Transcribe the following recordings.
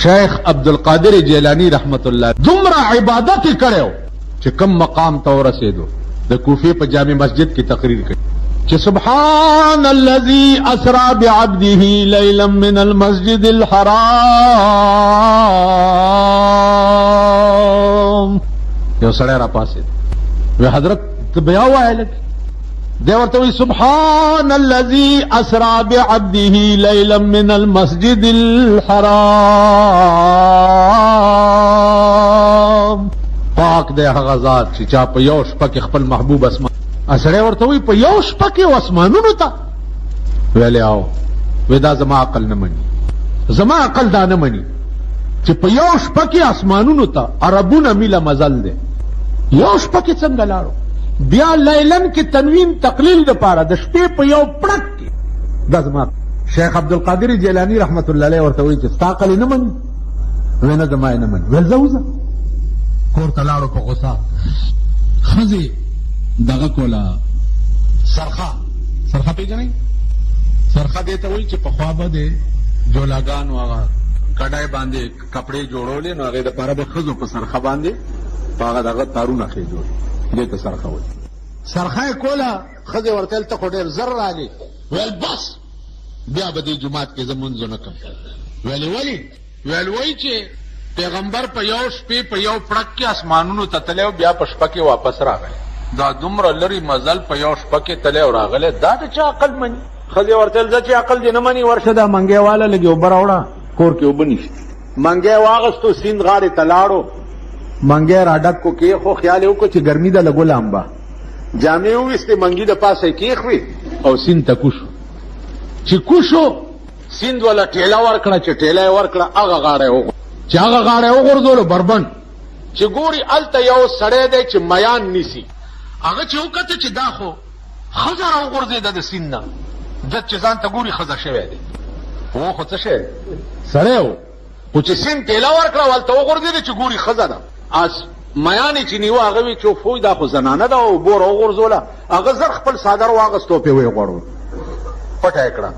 शेख अब्दुल कादिर जिलानी रहमतुल्लाह दुमरा इबादत करो कि कम मकाम तो रसेदो द कूफे पर जामे मस्जिद की तकरीर करी कि सुब्हान अल्लज़ी असरा बिअब्दिही लैलन मिनल मस्जिदिल हराम। यो सड़ेरा पासे वे हजरत बया हुआ है लगे देवर तो सुब्हान अल्लज़ी असरा बिअब्दिही लैलन मिनल मस्जिदिल हराम। पाक दे हगा ज़ात چې چا په یو شپه کې خپل محبوب اسمان اسړی ورته وي په یو شپه کې اسمانونو ته ویلې آو ودا زما عقل نه مني زما عقل دا نه مني چې په یو شپه کې اسمانونو ته عربونه میله مزل ده یو شپه کې څنګه لاړو بیا لیلن کې تنوین تقلیل د پاره د شپې په یو پړک کې دا زما شیخ عبدالقادر جیلانی رحمت الله علیه ورته وی چې ستا عقل نه مني وینه زما نه مني ول زوزه کور تلاړو په غوسه خزي دغه کولا سرخه پیژنئ سرخه دې ته وایي چې په خوا به د جولاګانو هغه کډای باندې کپڑے جوړولې نو هغې دپاره به ښځو په سرخه باندې په هغه دغه تارونه ښې جوړ دې ته سرخه وایي سرخه یې کوله ښځې ورته ویل ته خو ډېر زر رالې ویل بس بیا به دې جومات کې زه مونځ ونه کړم ویلې ولې ویل وایي چې پیغمبر په یو شپې په یو پړک کې اسمانونو ته تللی او بیا په شپه کې واپس راغلی دا دومره لرې مزل په یو شپه کې تللی او راغلی دا د چا عقل مني ښځې ورته ویل زه چې عقل دې نه مني ورشه دا منګی واله لږې اوبه راوړه کور کې اوبه نشته منګی واغستو سیند غاړې ته لاړو منګی راډک کو کېښو خیال یې وکړو چې ګرمي ده لږ ولامبه جامې وویستې منګي د پاسه یې کېښوې او سیند ته کوشو چې کوشو سیند والا ټېله ورکړه چې ټېله یې ورکړه هغه غاړه یې وغورځوله چې هغه غاړه یې وغورځولو بربند چې ګوري هلته یو سړی دی چې میان نیسي هغه چې وکته چې دا خو ښځه راوغورځېده د سیند نه ده چې ځان ته ګوري ښځه شوی دی هو خو څه شی سړی و خو چې سیند ټېله ورکړه هلته وغورځېده چې ګوري ښځه ده میان یې چې نیوه هغه وی چې فوی دا خو زنانه ده او اوبو راوغورځوله هغه زر خپل څادر واغستو پې ویې غوړو پټه یې کړه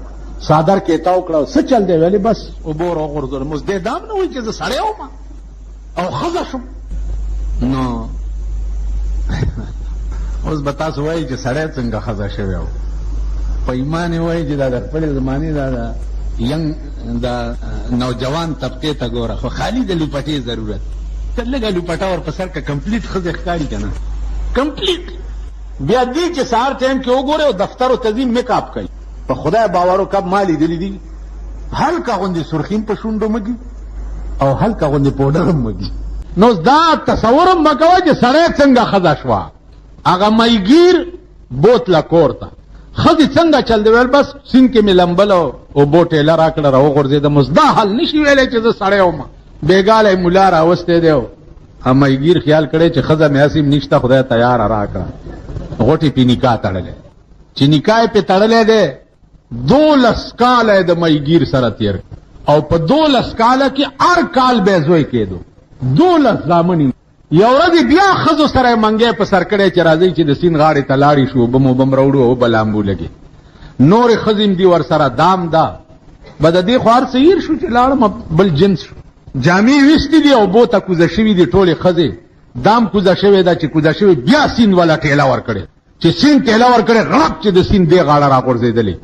صادر کې تاو کړه څه چل دی ویلې بس اوبو راوغورځول اوس دې دام نه وایي چې زه سړی وم او ښځه شوم نو اوس به تاسو وایي چې سړی څنګه ښځه شوی و په ایمان یې وایي چې دا د خپلې زمانې دا د ینګ د نوجوان طبقې ته ګوره خو خالي د لوپټې ضرورت ته لږه لوپټه ور په سر که کمپلیټ ښځې ښکاري که نه کمپلیټ بیا دې چې سهار ټایم کې وګورې او دفترو ته ځي میک اپ کوي په خدای باورو کب ما لیدلی دي هلکه غوندې سرخیم په شونډو مږي او هلکه غوندې پوډر هم مږي نو دا تصور هم مه کوه چې سړی څنګه ښځه شوه هغه میګیر بوتله کور ته ښځې څنګه چل دی ویل بس سیند کې مې لمبل او اوبو ټېله راکړه راوغورځېدم اوس دا حل نشي ویلی چې زه سړی وم بېګالی ملا راوستی دی او میګیر خیال کړی چې ښځه مې هسې نشته خدای تیاره راکړه غوټې پې نکاح تړلی چې نکاح یې پې تړلی دی 12 کاله د میګیر سره تیر او په 12 کاله کې هر کال به زوی کېدو 12 زامن یو ورځ بیا ښځو سره یې منګی په سر کړی چې راځئ چې د سیند غاړې ته لاړې شو اوبه موبه م راوړو او اوبه لامبو لګې نورې ښځې م دي ورسره دام ده به د دې خو هر څه هیر شو چې لاړم بل جنس شو جامې ویستې دي او اوبو ته کوزه شوي دي ټولې ښځې دام کوزه شوې ده چې کوزه شوې بیا سیند والا ټېله ورکړې چې سیند ټېله ورکړې غړپ چې د سیند دې غاړه راغورځېدلې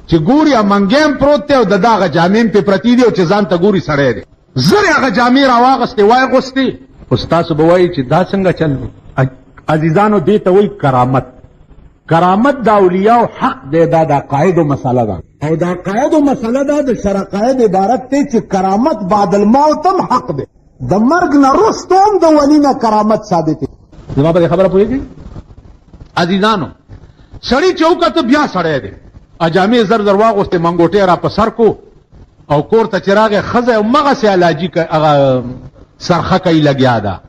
چې ګوري منګیم پروت دی او د دغه جامې پې پرتې دي او چې ځان ته ګوري سړی دی زر هغه جامې راواغستې وایغوستې اوس تاسو به وایي چې دا څنګه چل عزیزانو دې ته وایي کرامت کرامت د اولیاو حق دی دا د عقایدو مسله ده او د عقایدو مسله ده د شرقاید عبارت دی چې کرامت بعد الموت هم حق دی د مرګ نه وروسته هم د ولي نه کرامت ثابت دی زما په دې خبره پوهېږئ عزیزانو سړي چې وکته بیا سړی دی اجامې زر زر واغوستې منګوټې را په سر کو او کور ته چې راغی ښځه همغسې علاجي هغه سرخه کوي لګیا ده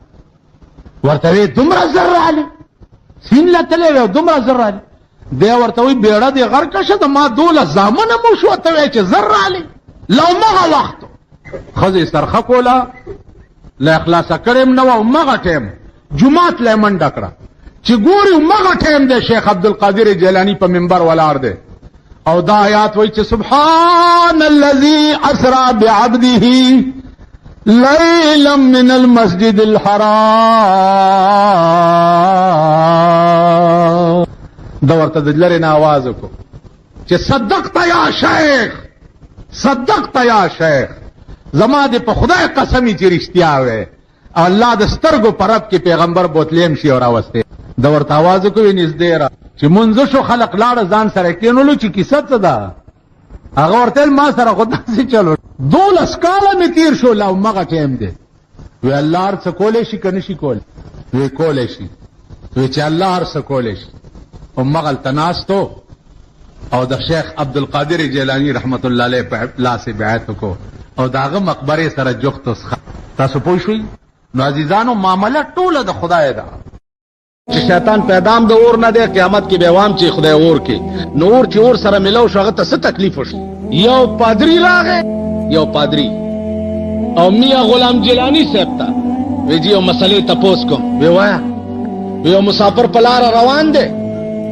ورته وی دومره زر رالې سیند له تللی وی او دومره زر رالې دی ورته وی بیړه دې غرقه شه د ما 12 زامنه مو شو ته وی چې زر رالې له همغه وختو ښځې سرخه کوله له اخلاصه کړې م نه وه همغه ټایم جومات له یې منډه کړه چې ګوري همغه ټایم دی شیخ عبدالقادر جیلانی په منبر ولاړ دی او دا آیات وای چې سبحان الذي اسرا بعبده لیلا من المسجد الحرام دا ورته د لرې نه آواز وکړو چې صدقت یا شیخ، صدقت یا شیخ، زما دې په خدای قسمی چې رښتیا وې. الله د سترګو په رب کې پیغمبر بوتلیم شي او راوستې. دا ورته آواز وکړو نږدې را چې منځ شو، خلق لاړه ځان سره کېنولو چې کیسه څه ده. هغه ورته ما سره خو داسې چلو 12 کاله مې تیر شو لا همغه ټایم دی. وی الله هر څه کولی شي که نه شي کولی؟ وی کولی شي. وی چې الله هر څه کولی شي. همغلته ناستو او د شیخ عبدالقادر جیلانی رحمت الله علیه په لاس بیعت وکړو او د هغه مقبرې سره جوخت وسخه. تاسو پوه شئ؟ نو عزیزانو معامله ټوله د خدای ده. چې شیطان پیدام د اور نه دی، قیامت کې به وام چې خدای اور کې نو اور چې اور سره ملو شو هغه ته څه تکلیف وشو. یو پادری راغی، یو پادری او میاں غلام جیلانی صاحب ته وی جی یو مسئلې تپوس کوم. وی وایا؟ یو مسافر په لاره روان دی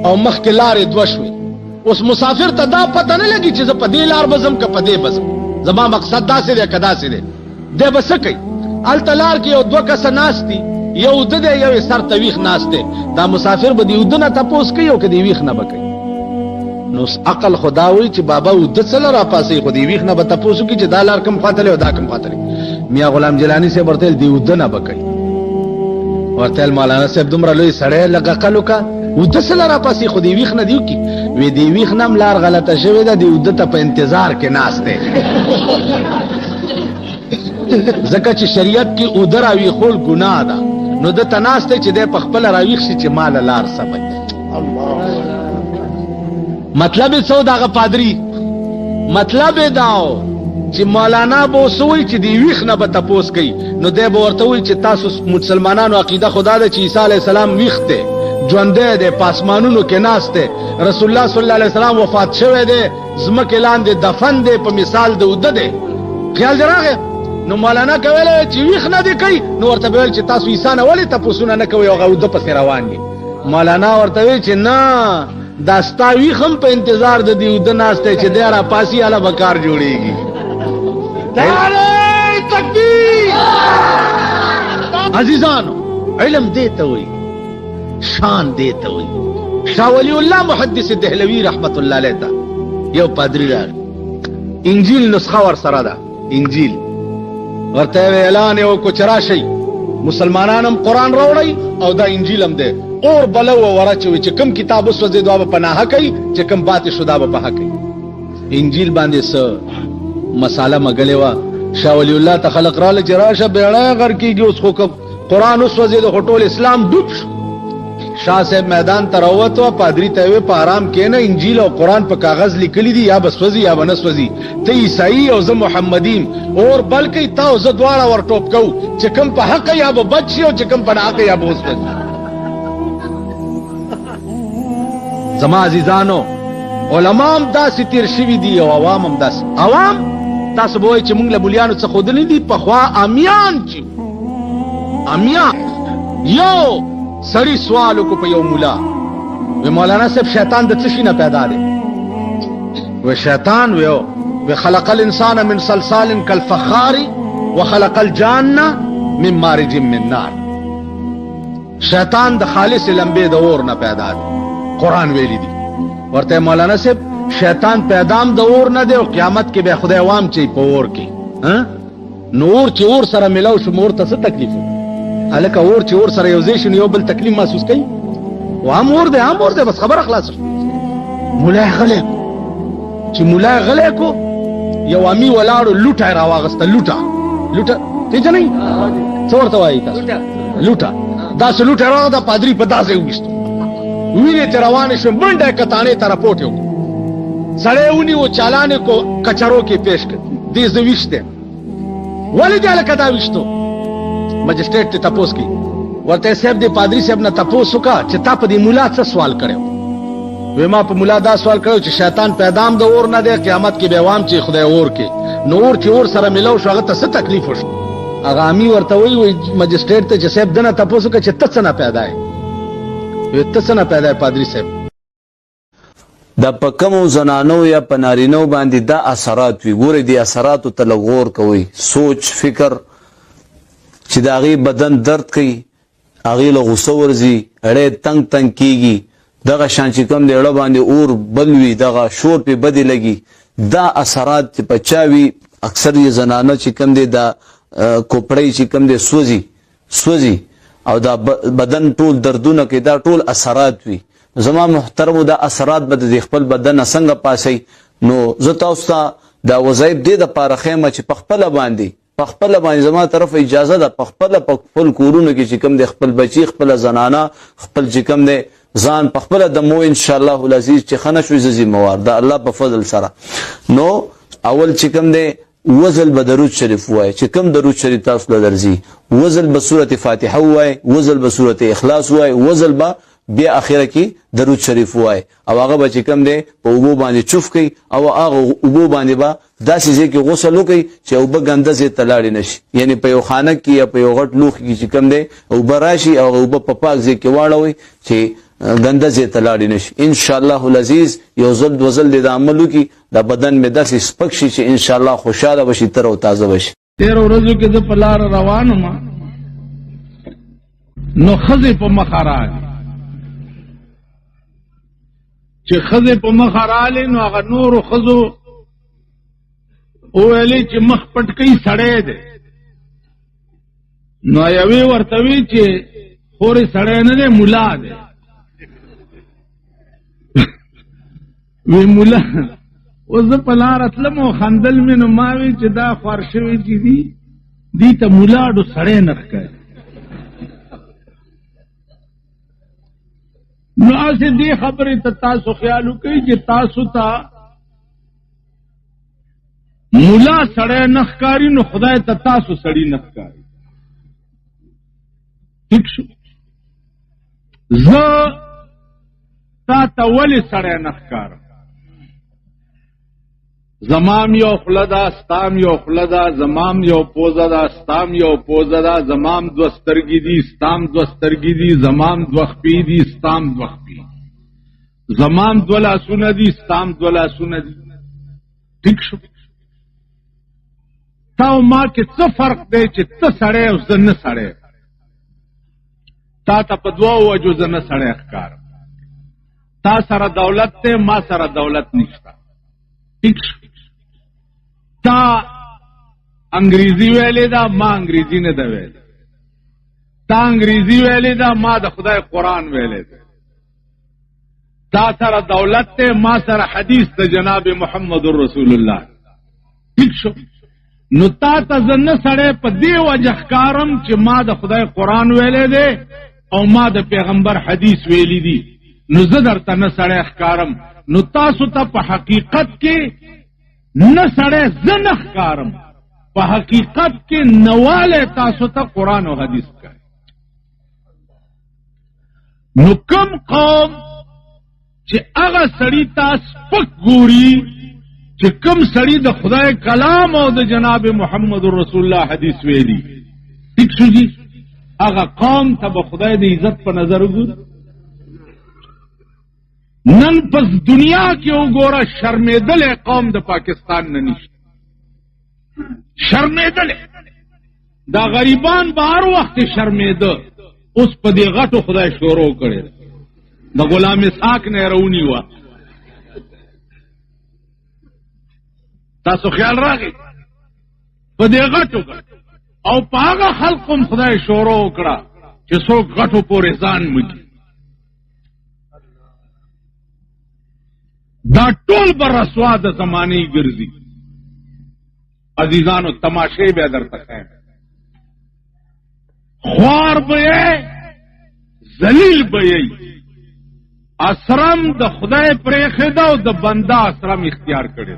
او مخکې لارې دوه شوې. اوس مسافر ته دا پته نه لګي چې زه په دې لار بزم که په دې بزم، زما مقصد داسې دی که داسې دی. دی به څه کوي؟ هلته لار کې یو دوه کسه ناست دي، یو اوده دی یو یې سر ته ویښ ناست دی. دا مسافر به د اوده نه تپوس کوي او که د ویښ نه به کوي. نو عقل خو دا وایي چې بابا اوده څه له راپاسوي، خو د ویښ نه به تپوس وکړي چې دا لار کوم خوا تللی او دا کوم خوا تللی. میاں غلام جیلاني صاحب ورته ویل د اوده نه به کوي. ورته ویل مولانا صاحب دومره لوی سړی لږ عقل وکړه، اوده څه له راپاسي خو د ویښ نه دې وکړي. وی د ویښ نه هم لار غلطه شوې ده، د اوده ته په انتظار کې ناست دی. ځکه چې شریعت کې اوده راویښول ګناه ده، نو ده ته ناست دی چې دی په خپله راویښ شي چې ما له لار سموي. مطلب یې څه د هغه پادري؟ مطلب یې دا و چې مولانا به اوس ووایي چې د ویښ نه به تپوس کوي، نو دی به ورته ووایي چې تاسو مسلمانانو عقیده خدا ده چې عیسی علیه السلام ویښ دی، ژوندی دی، په اسمانونو کې ناست دی، رسول الله صلی الله علیه وسلم وفات شوی دی، ځمکې لاندې دفن دی، په مثال د اوده دی. خیال دې راغی؟ نو مولانا کولی چې ویښ نه دی کوي، نو ورته به ویل چې تاسو عیسی نه ولې تپوسونه نه کوئ او هغه اوده پسې روان دي. مولانا ورته ویل چې نه، دا ستا ویښ هم په انتظار د دې اوده ناست دی چې دی راپاسي هله به کار جوړېږي. تکبیر! عزیزانو علم دې ته وایي، شان دې ته وایي. شاه ولی الله محدث دهلوي رحمت الله علیه ته یو پادری راغی، انجیل نسخه ورسره ده. انجیل ورته اعلان یې وکړو چې راشئ مسلمانان هم قرآن راوړئ او دا انجیل هم دی. اور بله ورچوي چې کوم کتاب وسوځېد دا به په ناحه کوي، چې کوم پاتې شو دا به په حق کوي. انجیل باندې څه مساله مګلې وه. شاه ولی الله ته خلق راله چې راشه بیړی غر کېږي، اوس خو قرآن وسوځېد خو ټول اسلام ډوب شو. شاه صاحب میدان ته راووتو، پادري ته یې وې په آرام کښېنه، انجیل او قرآن په کاغذ لیکلي دي، یا به سوځي یا به نه سوځي. ته عیسايي او زه محمدیم، اور بل کوي تا او زه دواړه ور ټوپ کوو چې کوم په حقه یا به بد شي او چې کوم په ناحقه یا به وسوځي. زما عزیزانو علما هم داسې تیر شوي دي او عوام هم داسې. عوام تاسو به وایئ چې موږ له مولیانو څه ښودلي دي، پخوا امیان چې امیان. یو سړي سوال وکړو په یو مولا، وی مولانا صاحب شیطان د څه شي نه پیدا دی؟ وی شیطان وی خلق الانسان من صلصال کالفخار وخلق الجان من مارج من نار. شیطان د خالص لمبې د اور نه پیدا دی، قرآن ویلی دی. ورته مولانا صاحب شیطان پیدام د اور نه دی او قیامت کې به خدای وام چي په اور کې. نور چې اور سره ملاو شو مور ته څه تکلیف و؟ هلکه اور چې اور سره یو ځای شي نو یو بل تکلیف محسوس کوي. و هم اور دی هم اور دی، بس خبره خلاصه. مولا یې غلی چې مولا یې غلی کو، یو امي ولاړو لوټه یې راواغسته. لوټه پیژنئ څه ورته وایي تاسو؟ لوټه. داسې لوټه یې راغله، پادري په داسې وویستو، وینې ته روانې شوې، منډه یې کتانې ته راپورټ یې وکړو. سړی یې ونیو، چالان یې کو، کچرو کې پیش کړ. دې زه ویښ دی. ولې دې هلکه دا ویښتو؟ مجسټریټ ته تپوس کوي. ورته صاحب دې پادري صاحب نه تپوس وکړه چې تا په دې مولا څه سوال کړی؟ وی ما په مولا دا سوال کړی چې شیطان پیدام د اور نه دی، قیامت کې به وام چې خدای اور کې، نو اور چې اور سره ملو شو هغه ته څه تکلیف وشو؟ هغه امي ورته وایي مجسټریټ ته چې صاحب دنه تپوس وکړه چې ته څه نه پیدا یې؟ وی ته څه نه پیدا یې پادري صاحب؟ دا په کومو زنانو یا په نارینو باندې دا اثرات وي. ګورئ دې اثراتو ته لږ غور کوئ، سوچ فکر چې د هغې بدن درد کوي، هغې له غوسه ورځي، اړی تنګ تنګ کېږي، دغه شان چې کوم د اړه باندې اور بل وي، دغه شور پې بدې لګي. دا اثرات چې په چا وي، اکثر یې زنانه چې کوم دی دا کوپړی چې کوم دی سوځي او دا بدن ټول دردونه کوي، دا ټول اثرات وي. زما محترمو دا اثرات به د خپل بدن څنګه پاسئ؟ نو زه تاسو ته دا وظایف دې دپاره ښیم چې په خپله باندې زما طرف اجازه ده، په خپل کورونو کې چې کوم دی خپل بچي، خپله زنانه، خپل چې کوم دی ځان په خپله دمو انشاءالله العزیز چې ښه نه شوي زه ذموار د الله په فضل سره. نو اول چې کوم دی وزل به درود شریف وای، چې کوم درود شریف تاسو له درځي، وزل به سورة فاتحه وای، وزل به سورة اخلاص وای، وزل به بیا اخره کې درود شریف وای، او هغه به چې کوم دی په اوبو باندې چوف کوي، او هغه اوبو باندې به داسې ځای کې غسل وکړي چې اوبه ګنده ځای ته لاړې نه شي، یعنې په یو خانک کې یا په یو غټ لوښي کې چې کوم دی اوبه راشي او اوبه په پاک ځای کې واړوئ چې ګنده ځای ته لاړې نه شي. انشاءالله العزیز یو ځل دوه ځل دې د عمل وکړي، دا بدن مې داسې سپک شي چې انشاءالله خوشحاله به شي، تر او تازه به شي. تیرو ورځو کې زه په لاره روان وم، نو ښځې په مخه راغلې. چې ښځې په مخه راغلې نو هغه نورو ښځو وویلې چې مخ پټ کوي سړی دی. نو یوې ورته وی چې خورې سړی نه دی، ملا دی. وی ملا. اوس زه په لاره تلم او خندل مې، نو ما وی چې دا خوار شوي چې دي ته ملاډو سړی نه ښکاري. نو هسې دې خبرې ته تاسو خیال وکړئ چې تاسو ته ملا سړی نه ښکاري، نو خدای ته تاسو سړي نه ښکاري. ٹھیک شو؟ زه تا ته ولې سړی نه ښکارم؟ زمام یو خوله ده، ستام یو خوله ده، زمام یو پوزه ده، ستام یو پوزه ده، زمام دوه سترګې دي، ستام دوه سترګې دي، زمام دوه خپې دي، ستام دوه خپې، زمام دوه لاسونه دي، ستام دوه لاسونه دي. ٹھیک شو؟ تا او ما کې څه فرق دی چې ته سړی او زه نه سړی؟ تا ته په دوو وجو زه نه سړی ښکارم. تا سره دولت دی، ما سره دولت نشته. ٹھیک شو؟ تا انګریزي ویلې ده، ما انګریزي نه ده ویلې. تا انګریزي ویلې ده، ما د خدای قرآن ویلې ده. تا سره دولت دی، ما سره حدیث د جناب محمد رسول الله. ٹھیک شو؟ نو تا ته زه نه سړی په دې وجه ښکارم چې ما د خدای قرآن ویلې دی او ما د پیغمبر حدیث ویلی دی، نو زه درته نه سړی ښکارم. نو تاسو ته په حقیقت کې نه سړی زه نه ښکارم، په حقیقت کې نواله تاسو ته قرآن او حدیث کوي. نو کم قوم چې هغه سړی تاسو سپک ګوري، چې کم سړی د خدای کلام او د جناب محمد رسول الله حدیث ویلی، ٹھیک شو جی؟ هغه قوم ته به خدای د عزت په نظر وګوري. نن پس دنیا کې وګوره، شرمېدلې قوم د پاکستان نه نشته. شرمېدلې، دا غریبان به هر وخت شرمېده، اوس په دې غټو خدای شروع کړی، د غلام اسحاق نه رونیوه. تاسو خیال راغی په دې غټو او په هغه خلقو خدای شروع کړه چې څوک غټو پورې ځان مږي. دا ټول به رسوا د زمانې ګرځي. عزیزانو تماشې به درته ښیم، خوار به یې، ذلیل به یې، اسرم د خدای پرېښده او د بنده اسرم اختیار کړی.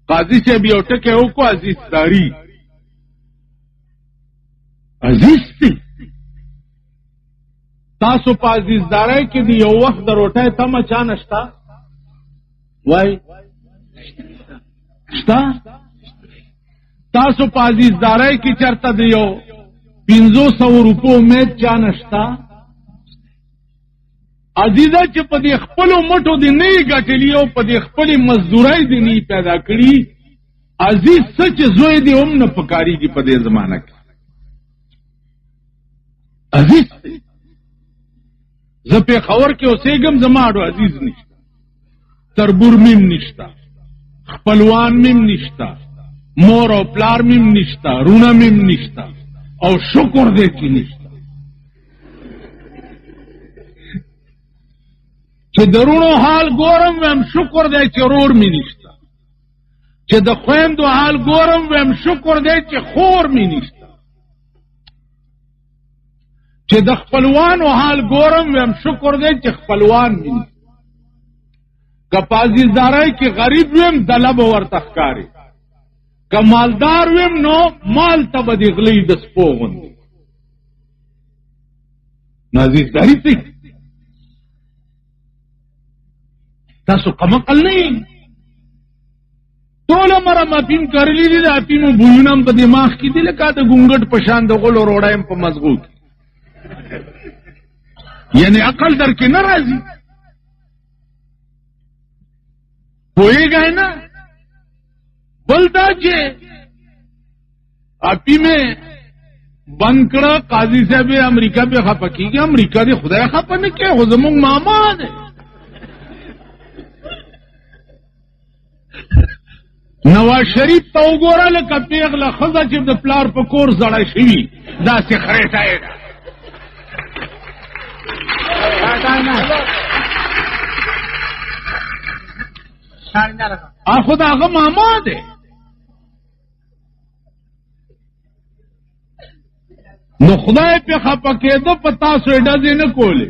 قاضي صاحب یو ټکی وکړو، عزیز داری عزیز دی. تاسو په عزیزدارۍ کې د یو وخت د روټۍ تمه چا نشته؟ وای شته؟ تاسو په عزیزدارۍ کې چرته د یو 500 روپو امید چا نشته؟ عزیزه چې په دې خپلو مټو دې نه یې ګټلي او په دې خپلې مزدورۍ دې نه یې پیدا کړي، عزیز څه چې زوی دې هم نه پکارېږي په دې زمانه کې. عزیز دی زه پېښور کې اوسېږم زما اړو عزیز نشته تربور میم نشته خپلوان میم نشته مور او پلار میم نشته رونه میم نشته او شکر دې چې نشته چې د رونو حال ګورم ویم شکر دی چې رور می نشته چې د خویندو حال ګورم ویم شکر دی چې خور می نشته چې د خپلوانو حال ګورم ویم شکر دی چې خپلوان می نشته که په عزیزدارۍ کې غریب ویم دله به ورته ښکاري که مالدار ویم نو مال ته به د غلۍ د سپو غوندې نو عزیزداري څه تاسو کمقل نه یې ټول عمره ما افیم کرلی دي د افیمو بویونه هم په دماغ کې دي لکه د ګونګټ په شان د غلو روړی هم په مزغو کې یعنی عقل در کې نه راځي پوهېږئ نه بل دا چې افیمې بند کړه قاضي صاحب امریکا پې خفه کېږي امریکا دې خدای خفه نه کړي خو زموږ ماما دی نواز شریف ته وګوره لکه پیغله ښځه چې د پلار په کور زړه شوي داسې خریټه یې ده خو د هغه ماما دی نو خدای پې خفه کېده په تاسو یې ډزې نه کولې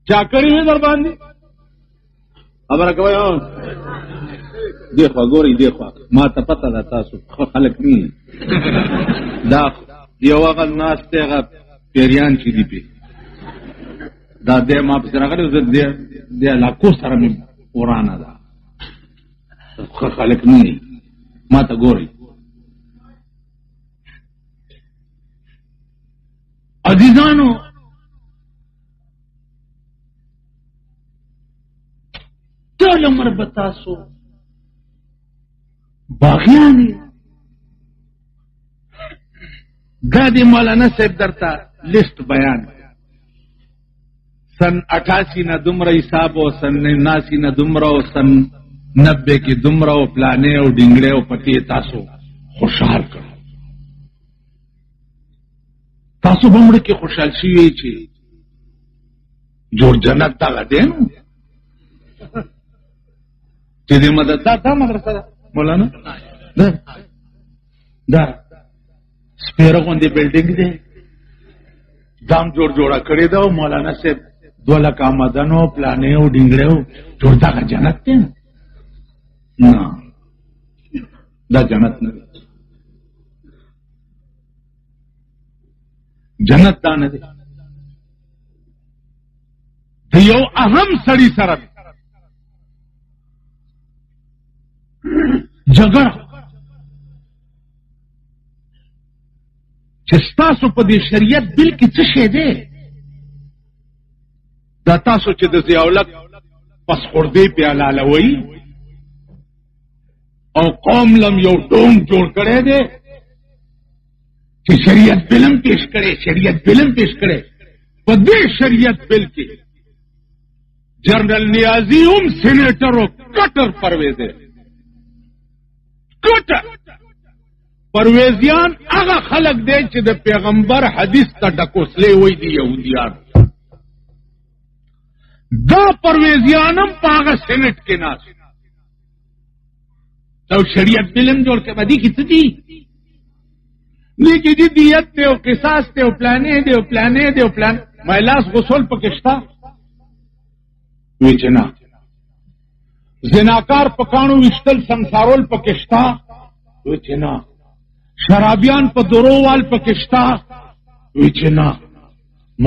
چا کړي وې در باندې خبره کوئ دیخوا ګورئ دیخوا ما ته پته ده تاسو ښه خلک نه دا یو هغه ناست دی هغه پیریان چې دي پې دا دی ما پسې راغلی زه د علاقو سره مې ورانه ده ښه خلک نه ما ته ګورئ عزیزانو ټول عمر به تاسو باغیان دا د مولانا صاحب درته لسټ بیان سن 88 نه دومره حساب او سن 79 نه دومره او سن 90 کې دومره او پلانې او ډینګړې او پټې تاسو خوشحال کړو تاسو به مړه کې خوشحال شوي چې جوړ جنت دغه دی نو چې دې مدد دا مدرسه ده مولانا دا سپیره غوندې بلډینګ دی دام جوړه کړې ده او مولانا صاحب 2 لک آمدنو پلانې او ډینګړې جوړ دغه جنت دی نه دا جنت نه دی جنت دا نه دی د یو اهم سړي سره جګړه چې ستاسو په دې شریعت بل کې څه شی دی دا تاسو چې د ضیاءالحق پس خوردې پې حلالوئ او قوم لم یو ډونګ جوړ کړی دی چې شریعت بل هم پیش کړی شریعت بل هم پیش کړی په دې شریعت بل کې جنرل نیازي هم سینیټر او کټر پرویز دی پرویزیان هغه خلق دی چې د پیغمبر حدیث ته ډکوسلې وای دي یهودیان دا پرویزیان هم په هغه سینټ کې ناست او شریعت بلم جوړ کې بدی کې څه دي نه کې دي دیت دی او قصاص دی او پلانې دی او پلانې دی او پلان مایلاس غسل پکې شته وی چې نه زناکار پکانو وشتل سمسارول پکشتا وچنا شرابیان په درووال پکشتا وچنا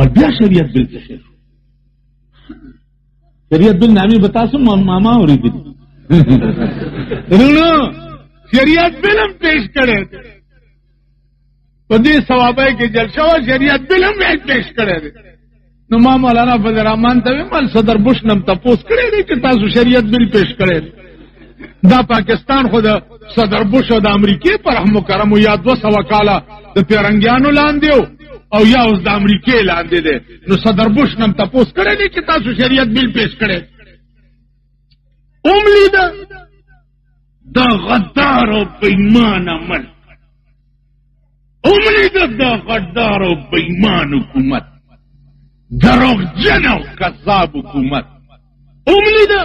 مبیا شریعت بل څه شریعت بل نامي بتاسو ماما اورید رونو شریعت بل هم پیش کړي په دې ثوابای کې جلسه شریعت بل هم پیش کړي نو ما مولانا فضل الرحمن ته مال صدر بش نم تپوس کړی دی چې تاسو شریعت بل پیش کړی دا پاکستان خو د صدر بش او د امریکای پر رحم و کرم یا 200 کاله د پیرنګیانو لاندې او یا اوس د امریکې لاندې دی. نو صدر بوش نم تپوس کړی دی چې تاسو شریعت بیل پیش کړی اوم لیده دا غدار او بېمان عمل اوم لیده دا غدار او بېمان حکومت دروغجن او کذاب حکومت اوم لیده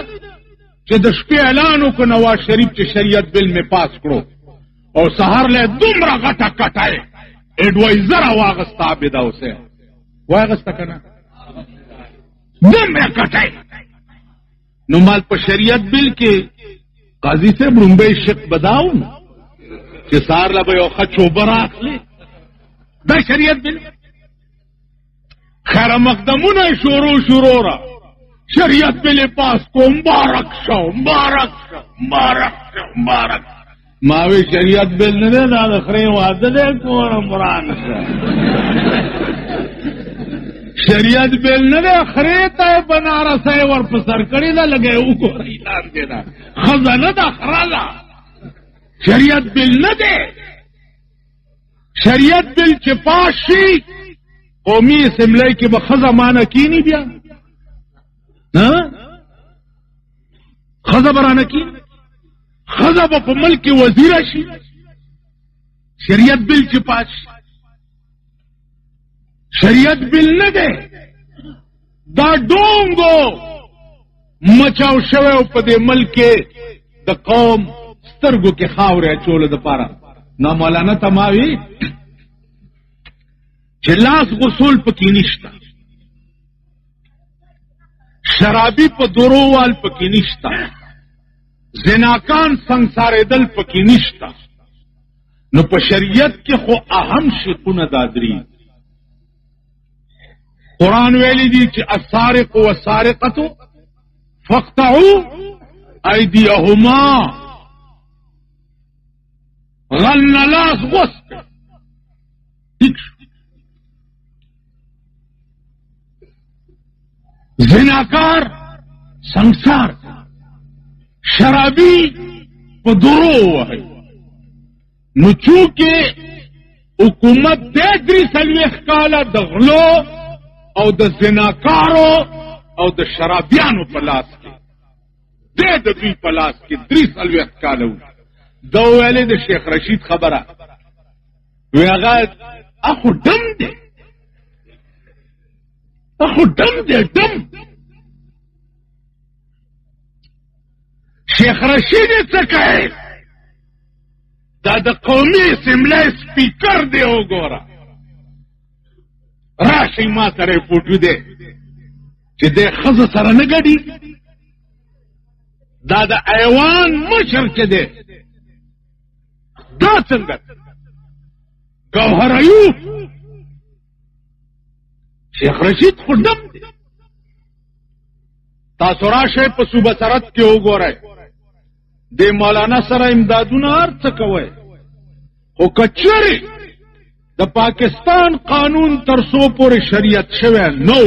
چې د شپې اعلان وکړو نواز شریف چې شریعت بیل مې پاس کړو او سهار له دومره غټه کټای ایڈوائزر واغستا عابده اوسه واغستا کنه دومره کټای نو مال په شریعت بیل کې قاضي صاحب رومبه شق بداو چې سهار له یو خچو براخلی دا شریعت بیل خیر مقدمونه شروع را شریعت بیل پاس کو مبارک شو ماوی شریعت بیل نه ده دا د خرې واده ده کوم قرآن شریعت بیل نه ده خرې ته بنارسه ور په سر کړی دا لګي وګورې اعلان دی دا خزانه ده خراله شریعت بیل نه ده شریعت بیل چې پاس شي قومي اسمبلی کې به خزه مانه کینی بیا ها خزه برانه کینی خزه په ملک وزیر شي شریعت بیل چې پاس شریعت بیل نه ده دا ډونګو مچاو شوه په دې ملک د قوم سترګو کې خاورې چول د پاره نو مولانا تماوی چې لاس غسول پکې نشته شرابي په درووال پکې نشته زناکان سنگسارېدل پکې نشته نو په شریعت کې خو اهم شیونه دادري قرآن ویلی دی چې السارق والسارقة فاقطعوا أيديهما غلن لاس غسل زناکار سنگسار شرابی په درو وای نو چونکه حکومت د 3 کاله د غلو او د زناکارو او د شرابیانو په لاس کې د دوی په لاس کې 3 کاله دا ویلې د شیخ رشید خبره وی هغه اخو دم دی دم شیخ رشید څه کوي دا د قومي اسمبلی سپیکر دی وګوره راشي ما سره فوټو دی چې د خزه سره نه ګډي دا د ایوان مشر چې دی دا څنګه گوهر ایوب شیخ رشید خودم دی تاسو راشئ په صوبه سرحد کې وګورئ د مولانا سره امدادونه هر څه کوي خو کچري د پاکستان قانون تر څو پورې شریعت شوی نو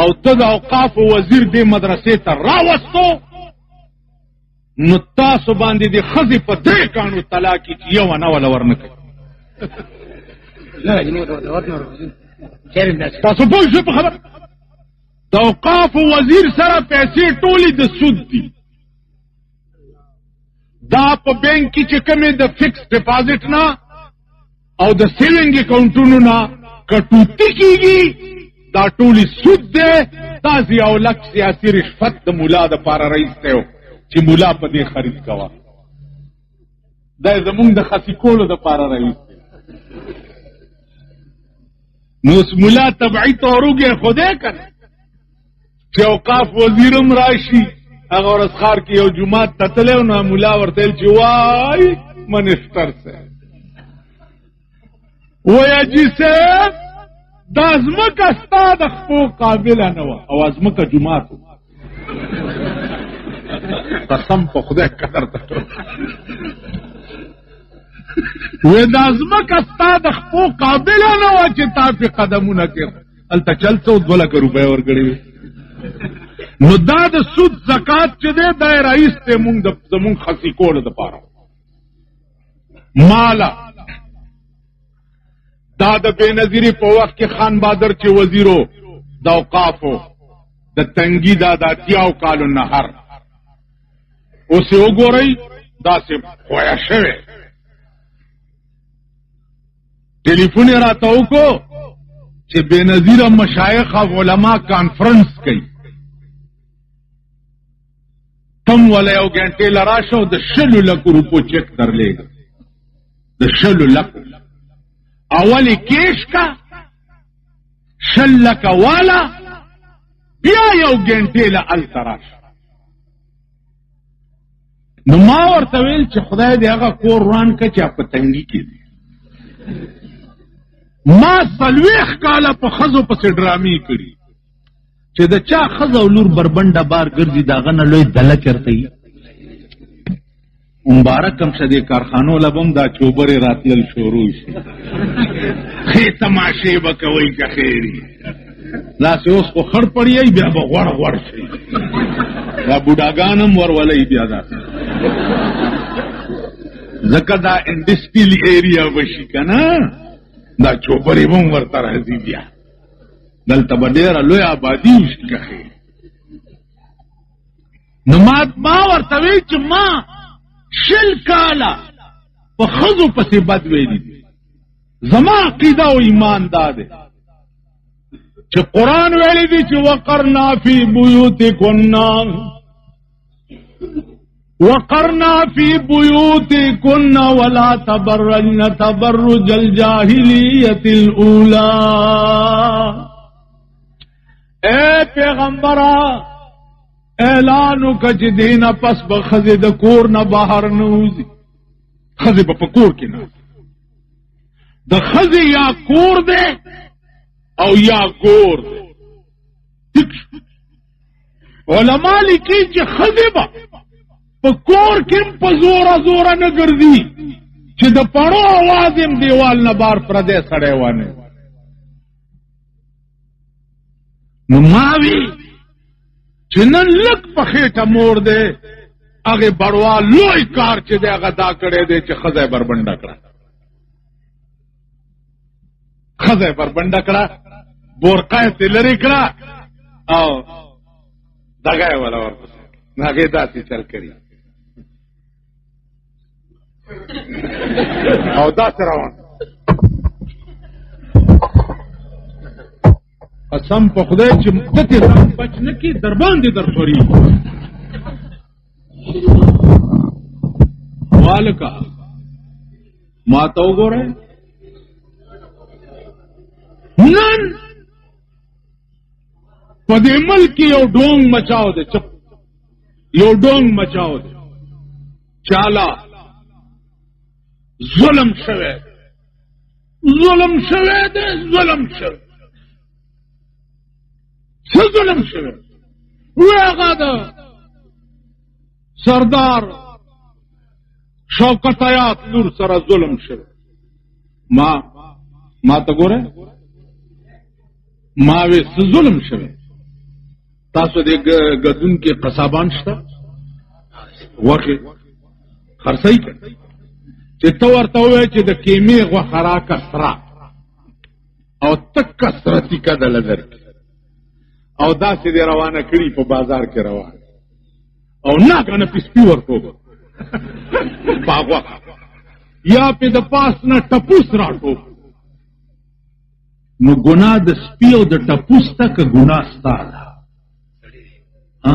او ته د اوقاف وزیر د مدرسې ته راوستو نو تاسو باندې د خزي په 3 کانو طلاق کې یو نه ولا ورنکړي تاسو پوه شئ په خبر د اوقاف وزیر سره پیسې ټولې د سود دي دا په بانک کې چې کومه د فکس ډیپازټ نه او د سیوینګ اکاونټونو نه کټوتی کیږي دا ټولې سود ده تاسو یو لک سیاسي رشوت د مولا د پاره رئیس ته چې مولا په دې خرید کوا دا زمونږ د خاصی کولو د پاره رئیس نو مولا تبعی توروږي خوده کنه چې اوقاف وزیرم راشي هغه ورځ خار کې یو جمعه تتلو نو مولا ورته چې وای منستر سه وای جی صاحب د ازمکه ستاد خو قابل نه و او ازمکه جمعه قسم په خدای قدر ته وې د ازمکه ستاد خو قابل نه و چې تا په قدمونه کې الته چل څو 2 لک روپے ورګړي نو دا د سود زکات چې دی د رئیس ته مونږ د زمونږ خاصی کول د پاره مالا دا د بېنظیري په وخت کې خان بهادر چې وزیرو د اوقافو د تنګي دا د 80 کالو نهر اوس یې وګورئ داسې خویا شوی ټلیفون یې راته وکړو چې بېنظیره مشایخ او علما کانفرنس کوي تم ولا یو ګنټې لراشه او د 100 لکو روپو چک درلېږه د 100 لکو اولی کیش کا 100 لکه والا بیا یو ګنټې له هلته راشه نو ما ورته ویل چې خدای دې هغه کور روان که چې په تنګي کې دی ما 40 کاله په ښځو پسې ډرامې کړي چې د چا ښځه او لور بربنډه بار ګرځي د هغه نه لوی دله چېرته وي مبارک هم شه دې کارخانو له به هم دا چوبرې راتلل شروع شي ښې تماشې به کوئ که خیري داسې اوس خو خړ پړیئ بیا به غوړ غوړ شي دا بوډاګان هم ورولئ بیا داسې ځکه دا انډسټریل ایریا به شي که نه دا چوبرې به هم ورته راځي بیا دلته به ډېره لوی آبادي وشي که خیر نو ما ورته وی چې ما 20 کاله په ښځو پسې بد ویلي دي زما عقیده او ایمان دا دی چې قرآن ویلی دی چې وقرنا فی بیوتکن ولا تبرجن تبرج الجاہلیت الاولی اے پیغمبرہ اعلانو کچ دینا پس بخزی د کور نه بهر نوزی خزی په کور کې نه د خزی یا کور دی او یا گور دی علماء لیکي چې خزی با په کور کې په زوره نه ګرځي چې د پړو आवाज هم دیوال نه بار پردې سړی وانه نو ماوی چې نن لک په خېټه مور دی هغه بړوا لوی کار چې دی هغه دا کړی دی چې ښځه یې بربنډه کړه ښځه یې بربنډه کړه بورقه یې ترې لرې کړه او دغه یې ولا ورپسې نو هغې داسې چل کړي او داسې روان قسم په خدای چې دته ځان بچ نه کی در باندې در خوري والکا ما ته وګوره نن په دې ملک یو ډونګ مچاو دی چپ یو ډونګ مچاو دی چالا ظلم شوه دی ظلم شوه څه ظلم شوه وی هغه د سردار شوکت آیات لور سره ظلم شوه ما ته ګوره ما وی څه ظلم شوه تاسو د ګدون کې قصابان شته وکه خرڅای کړ چې تو ورته وای چې د کیمې غوښه راکه سره او تک کثرتی کده لدر او داسې دی روانه کړي په بازار کې روان او ناګنه پیسپی ورکو باغوا یا په د پاس نه ټپوس راټو نو ګناه د سپی او د ټپوس تک ګناه ستاره ها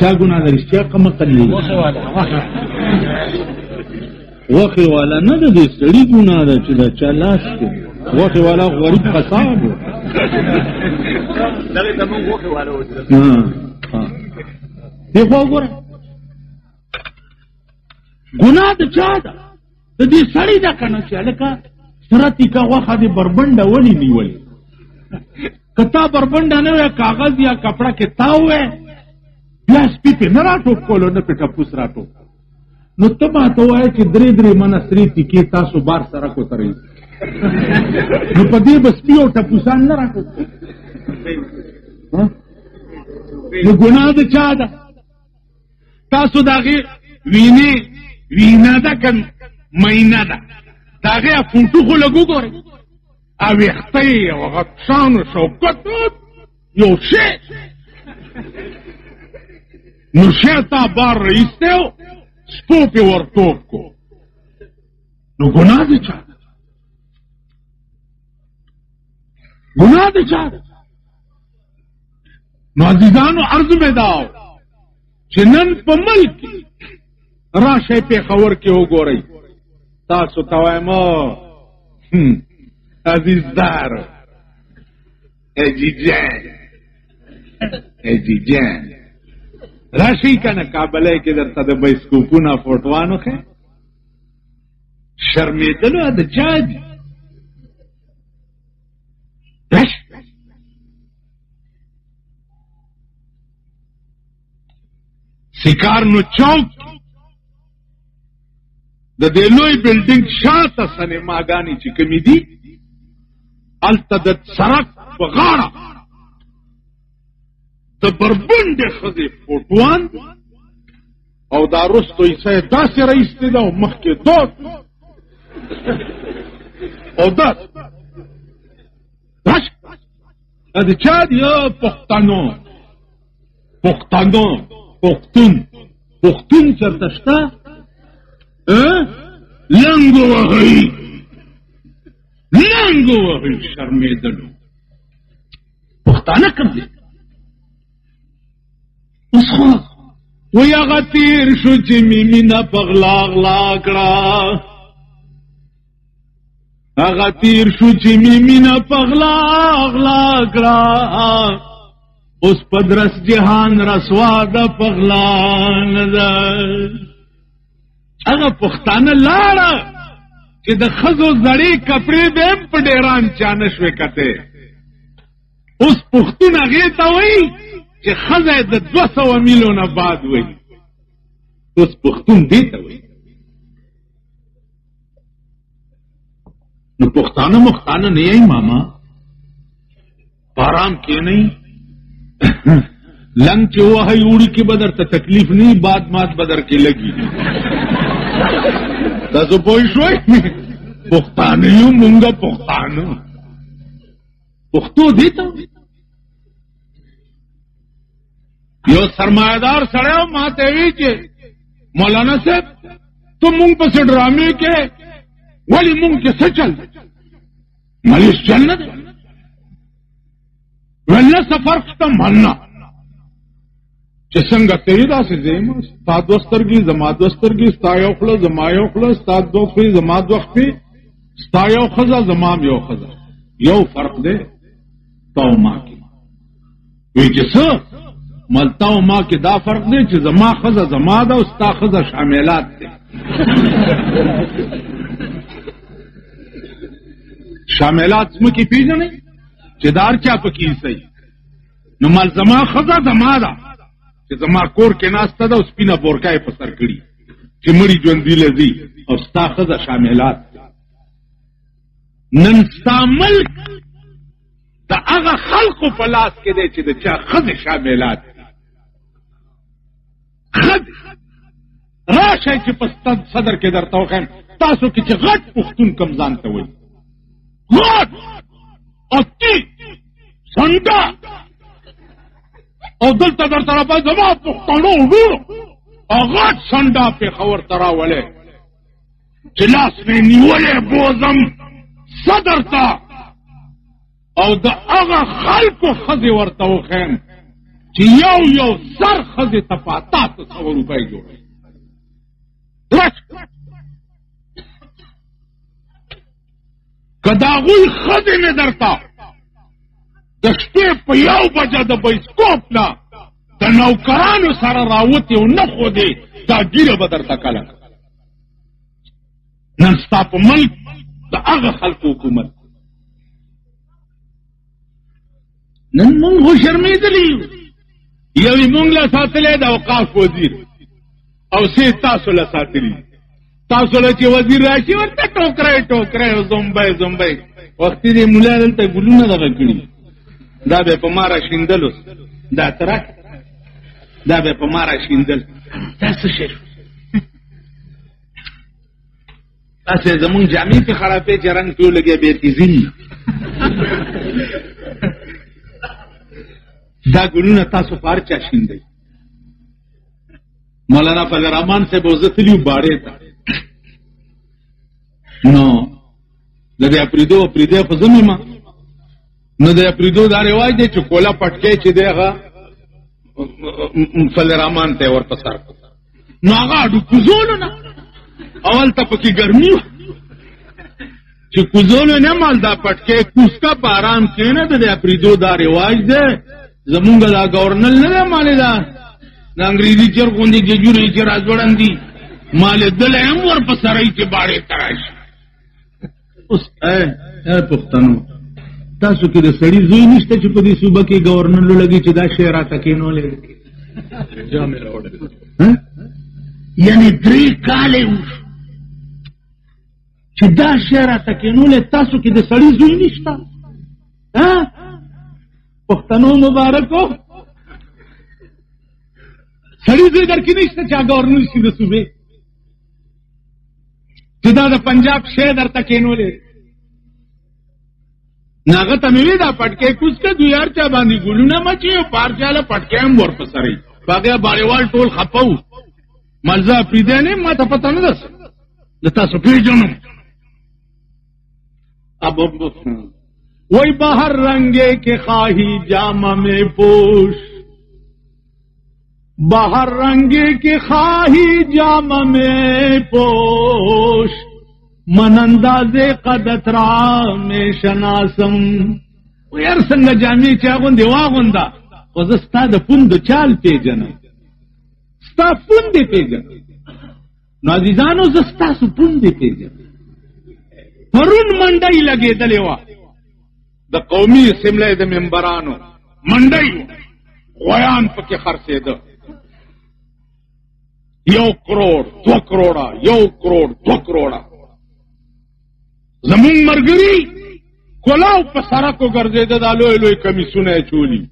چا ګناه د رښتیا کومه کړی وخه والا نه د سړي ګناه ده چې دا چلاش کې وخه والا غریب قصاب دغه ته مونږ وخه والا و دی خو وګوره ګناه د چا ده د دې سړي ده کنه چې لکه سرتی کا وخه دې بربنده ولي نیولې کتا بربنده نه وي کاغذ یا کپڑا کې تاو وي بیا سپی په نه راټوپ کولو نه په ټپوس راټوپ نو ته ما ته وایې چې درې منه سرې تیکې تاسو بار سره کوترئ نو په دې به سپي او ټپوسان نه راټوپ نو ګناه د چا ده تاسو د هغې وینه ده که مینه ده دا داغه فونټو خو لګو ګورې او وختي او غټشان شوکت یو شی نو شیطا بار رئیس دیو سپو پی ورطوب کو نو گناہ دی چاہ گناہ دی چاہ نو عزیزانو عرض میں داو چنن پا ملک راشے پی خور کے ہو گو رئی تاسو توائمو عزیز دار اے جی جان راشی کنه کابلای کې درته د بایسکوپونه فوټوانو خې شرمېدلو د چا دي سیکار نو چوک د دې لوی بلډینګ شاته سینماګانې چې کمی دي هلته د سړک په غاړه د بربنډې ښځې فوټوان او دا رستو عیسی داسې راایستې ده او مخکې دود او داسې د چا دي پښتنو پښتون چېرته شته لنګ وهئ شرمېدلو پښتانه کوم دي اوس خو وی هغه تیر شو چې مې مینه په غلا غلا کړه هغه تیر شو چې مې مینه په غلا غلا کړه اوس په درس جهان رسوا ده په غلا نه ده هغه پښتانه لاړه چې د ښځو زړې کپړې به هم په ډېران چا نه شوې کتې اوس پښتون هغې ته وایي چې ښځه د 200 میلو نه بعد وایي اوس پښتون دې ته وایي نو پښتانه مختانه نه یې ماما پارام کې نه لنګ چې وهی وړي کې به درته تکلیف نه بعد مات به در کې لګي تاسو پوه شوئ پښتانه یو مونږه پښتانه پښتو دې ته یو سرمایدار سړی ما ته وی چې مولانا صاحب تو مونږ پسې ډرامې کې ولې مونږ کې څه چل مالیش چل نه دی ولنه سفر شته مننه چې څنګه ته یې داسې ځیم ستا دوه سترګې زما دوه سترګې ستا یو خوله زما یو خوله ستا دوه خولې زما دوه خولې ستا یو ښځه زما یو ښځه یو فرق دی تا او ما کې وی چې څه ملتا او ما کې دا فرق دی چې زما ښځه زما ده او ستا ښځه شاملات دی شاملات ځمکې پېژنئ چې دا هر چا پکې ایسئ نو مال زما ښځه زما ده چې زما کور کې ناسته ده او سپینه بورکه یې په سر کړي چې مړي ژوندي لځي او ستا ښځه شاملات نن ستا ملک د هغه خلقو په لاس کې دی چې د چا ښځې شاملات دي ښځې راشئ چې په صدر کې درته وښیم تاسو کې چې غټ پښتون کم ځان ته وایي غټ اتی سنډه او دلته درته راپای زما پښتنو وروڼو غټ سنډه پېښور ته راولې چې لاس مې نیولې بوزم صدر ته او د هغه خلکو ښځې ورته وښیم چې یو سر ښځې ته په 800 روپۍ جوړوي که د هغوی ښځې مې درته د شپې په 1 بجه د بایسکوپ نه د نوکرانو سره راوتې او نه خودې دا ګیره به درته کله نن ستا په ملک د هغه خلکو حکومت نن مونږ خو شرمېدلي یو یې مونږ له ساتلی د اوقاف وزیر او سې تاسو له ساتلي تاسو له چې وزیر راشي ورته ټوکری او زومبی وختي دې ملا دلته ګلونه دغه کړي دا به په ما راشیندل اوس دا ترک دا به په ما راشیندل دا څه شی تاسې زمونږ جامې پې خرابې چې رنګ پې ولګیا بې تیزین دا ګلونه تاسو په هر چا شیندئ. مولانا فضل الرحمن صاحب وزه تلي وو باړې ته، نو د دې اپریدو خو زه مې ما نو د اپریدو دا رواج دی چې کوله پټکی چې دی هغه فضل الرحمن ته ورته سر کړ، نو هغه اډو کوزولو نه اول ته پکې ګرمي وه چې کوزولو نه مال دا پټکی کوسکه په آرام کښېنه. د دې اپریدو دا رواج دی، زمونږ دا ګورنل نه دی مالې دا د انګریزي چر غوندې ججورې چې راځوړن دي مالې دله هم ورپه سرئ چې باړې ته راشي. اوس پښتنو تاسو کې د سړي زوی نشته چې په دې صوبه کې ګورنر لګي چې دا شی راته کېنولې یعنې 3 کاله وشو چې دا شی راته کېنولې، تاسو کې د سړي زوی نشته؟ پښتنو مبارکو سړي زوی در کې نشته چې ګورنر شي د صوبې چې دا د پنجاب شی درته کېنولې. ناغه ته مې وی دا پټکی کوسکه دوی هر چا باندې ګلونه مچي او پار چاله پټکی هم ورپه سرئ باغه باړیوال ټول خپو ملزا پریده نه ما ته پته نه ده د تاسو پیژنم. اب وہی باہر رنگے کے خواہی جامہ میں پوش، باہر رنگے کے خواہی جامہ میں پوش، من انداز قدترا میں شناسم. یار څنګه جامې چې اغوندې واغونده خو زه ستا د پوندو چال پیژنم، ستا پوندې پیژنم. نو عزیزانو زه ستاسو پوندې پیژنم. پرون منډۍ لګېدلې وه د قومي اسمبلۍ د ممبرانو منډۍ وه، غویان پکې خرڅېده. 1 کروڑ 2 کروڑه 1 کروڑ 2 کروڑه. زمون مرګري کولاو په سړکو ګرځېده، دا لوی لوی کمیسونه یې چولي.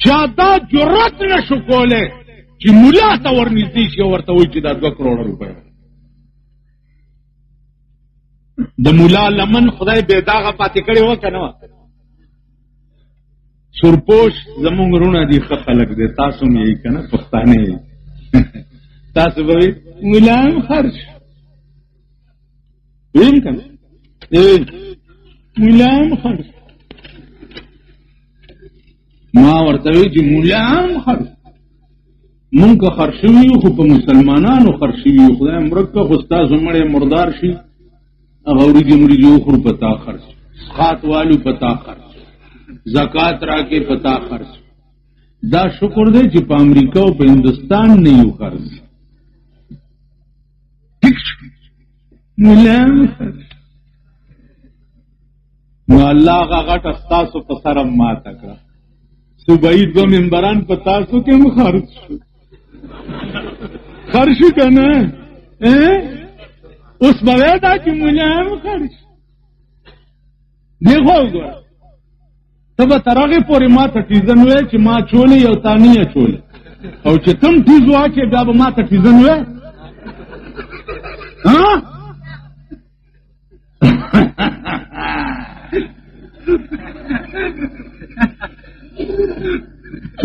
چا دا جرأت نشو کولی چې ملا ته ورنږدې شي او ورته وایي چې دا 2 کروڑه روپۍ. د ملا لمن خدای بې داغه پاتې کړې وه که نه وه؟ سورپوش زمونږ رونه دي، ښه خلک دی، تاسو هم یې که نه پښتانه یې تاسو به وایي ملا هم خرج ویم که نه ملا هم خرج. ما ورته وایي چې ملا هم خرج. مونږ که خرج شوي یو خو په مسلمانانو خرج شوي یو، خدای مرګ که خو ستاسو مړی مردار شي هغه وریجې وخورو په تا خرج، سخات والو په تا خرج، زکات راکې په تا خرج. دا شکر دی چې په امریکا او په هندوستان نه یو خرج. ټیک شو ملا هم خرج. نو الله هغه غټه ستاسو په سره ماته کړه. صوبایي 2 ممبران په تاسو کې هم خرج شو. خرج شو که نه؟ اوس به وایې دا چې ملا هم خرج. دیخوا وګوره ته به تر هغې پورې ما ته ټیزن وایې چې ما چولې او تا نه یې چولې، او چې کم ټیز واچې بیا به ما ته ټیزن وایې.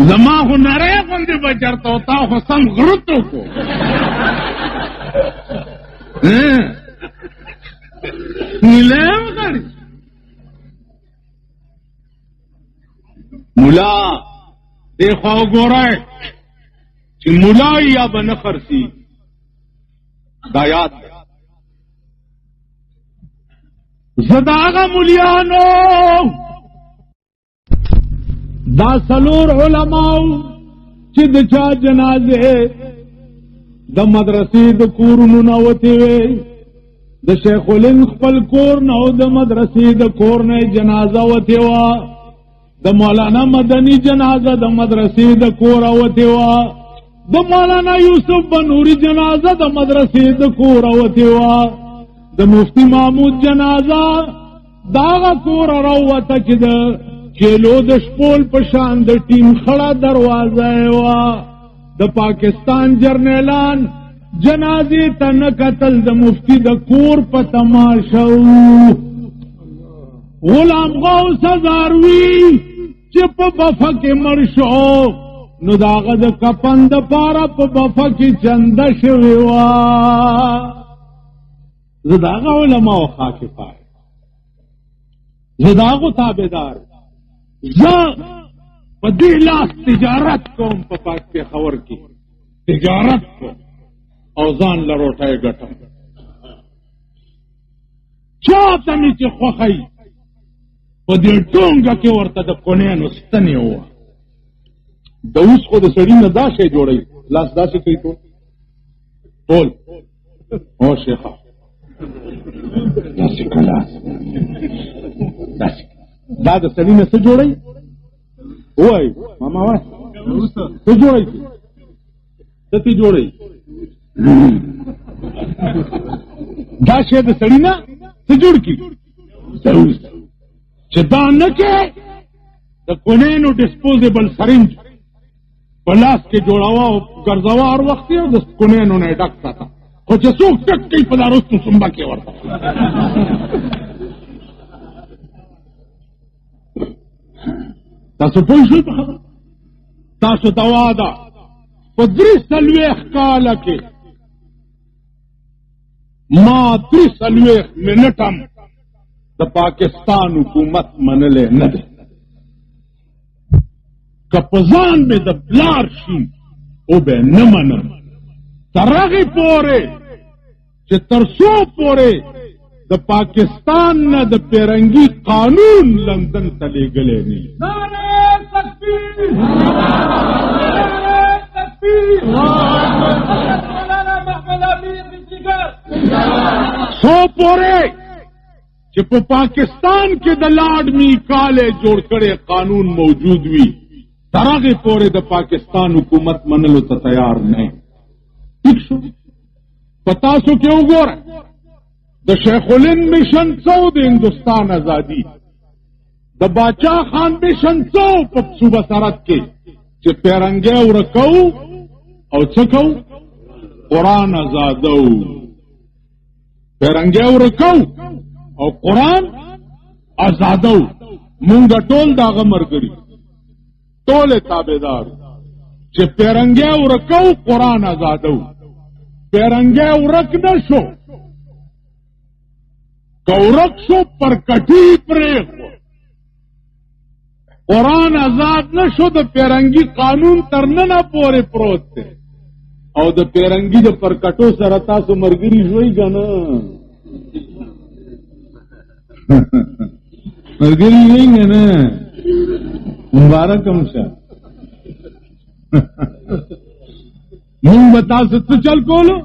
زما خو نری غوندې به چېرته و، تا خو سم غرت وکړو. ملا هم خرج. ملا دیخوا وګورئ چې ملا یا به نه خرڅي. دا یاد دی. زه د هغه مولیانو دا 4 علماو چې د چا جنازې د مدرسې د کورونو نه وتې وې، د شیخ الهند خپل کور نه او د مدرسې د کور نه جنازه وتې وه، د مولانا مدني جنازه د مدرسې د کوره وتې وه، د مولانا یوسف بنوري جنازه د مدرسې د کوره وتې وه، د مفتی محمود جنازه د هغه کوره راووته چې د چیلو د شپول په شان د ټیم خړه دروازه یې وه. د پاکستان جرنیلان جنازې ته نه کتل د مفتی د کور په تماشا غلام غوث هزاروي چې په بفه کې مړ شو نو د هغه د کفن دپاره په بفه کې چنده شوې وه. زه د هغه علماو خاکفه یم، زه د هغو تابعدار، زه په دې لاس تجارت کوم، په پېښور کې تجارت کوم او ځان له روټۍ ګټم. چاته مې چې خوښی په دې ټونګه کې ورته د کونینو ستنې ووه. د اوس خو د سړي نه دا شی جوړوي، لاس داسې کوي ټول او شیخه داسې کلاس داسې دا د سړي نه څه جوړوي؟ ووایي ماما وایي څه جوړوي؟ څه تی جوړوي؟ دا شی د سړي نه څه جوړ کړي؟ چې دا نه کې د کونینو ډسپوزیبل سرنج په لاس کې جوړاوه او ګرځاوه هر وخت یې او د کونینو نه یې ډک ساته، خو چې څوک ټک کوي په دا رستو سنبه کې ورته. تاسو پوه شئ په خبره؟ تاسو دوا ده په 43 کاله کې ما 43 منټم د پاکستان حکومت منلې نه ده. که په ځان مې د بلار شي او به نه منم تر هغې پورې چې تر څو پورې د پاکستان نه د پیرنګي قانون لندن ته لیږلی نه وي. څو پورې چې په پاکستان کې د لارډ میکالې جوړ کړی قانون موجود وي تر هغې پورې د پاکستان حکومت منلو ته تیار نه. ٹھیک شو؟ په تاسو کې وګوره د شیخ الهند مشن څو د هندوستان ازادي، د باچا خان مشن څو په صوبه سرحد کې چې پیرنګی ورکو او څه کو قرآن ازادو، پیرنګی ورکو او قرآن ازادو. مونږ ټول د هغه ملګري ټول تابعدار چې پیرنګی ورکو قرآن ازادو. پیرنګی ورک نه شو، که ورک شو پر کټي پرېښو، قرآن آزاد نه شو، د پیرنګي قانون تر ننه پورې پروت دی او د پیرنګي د پرکټو سره تاسو ملګري شوئ که نه؟ ملګري شوئ که نه؟ مبارک هم شه. مونږ به تاسو څه چل کولو؟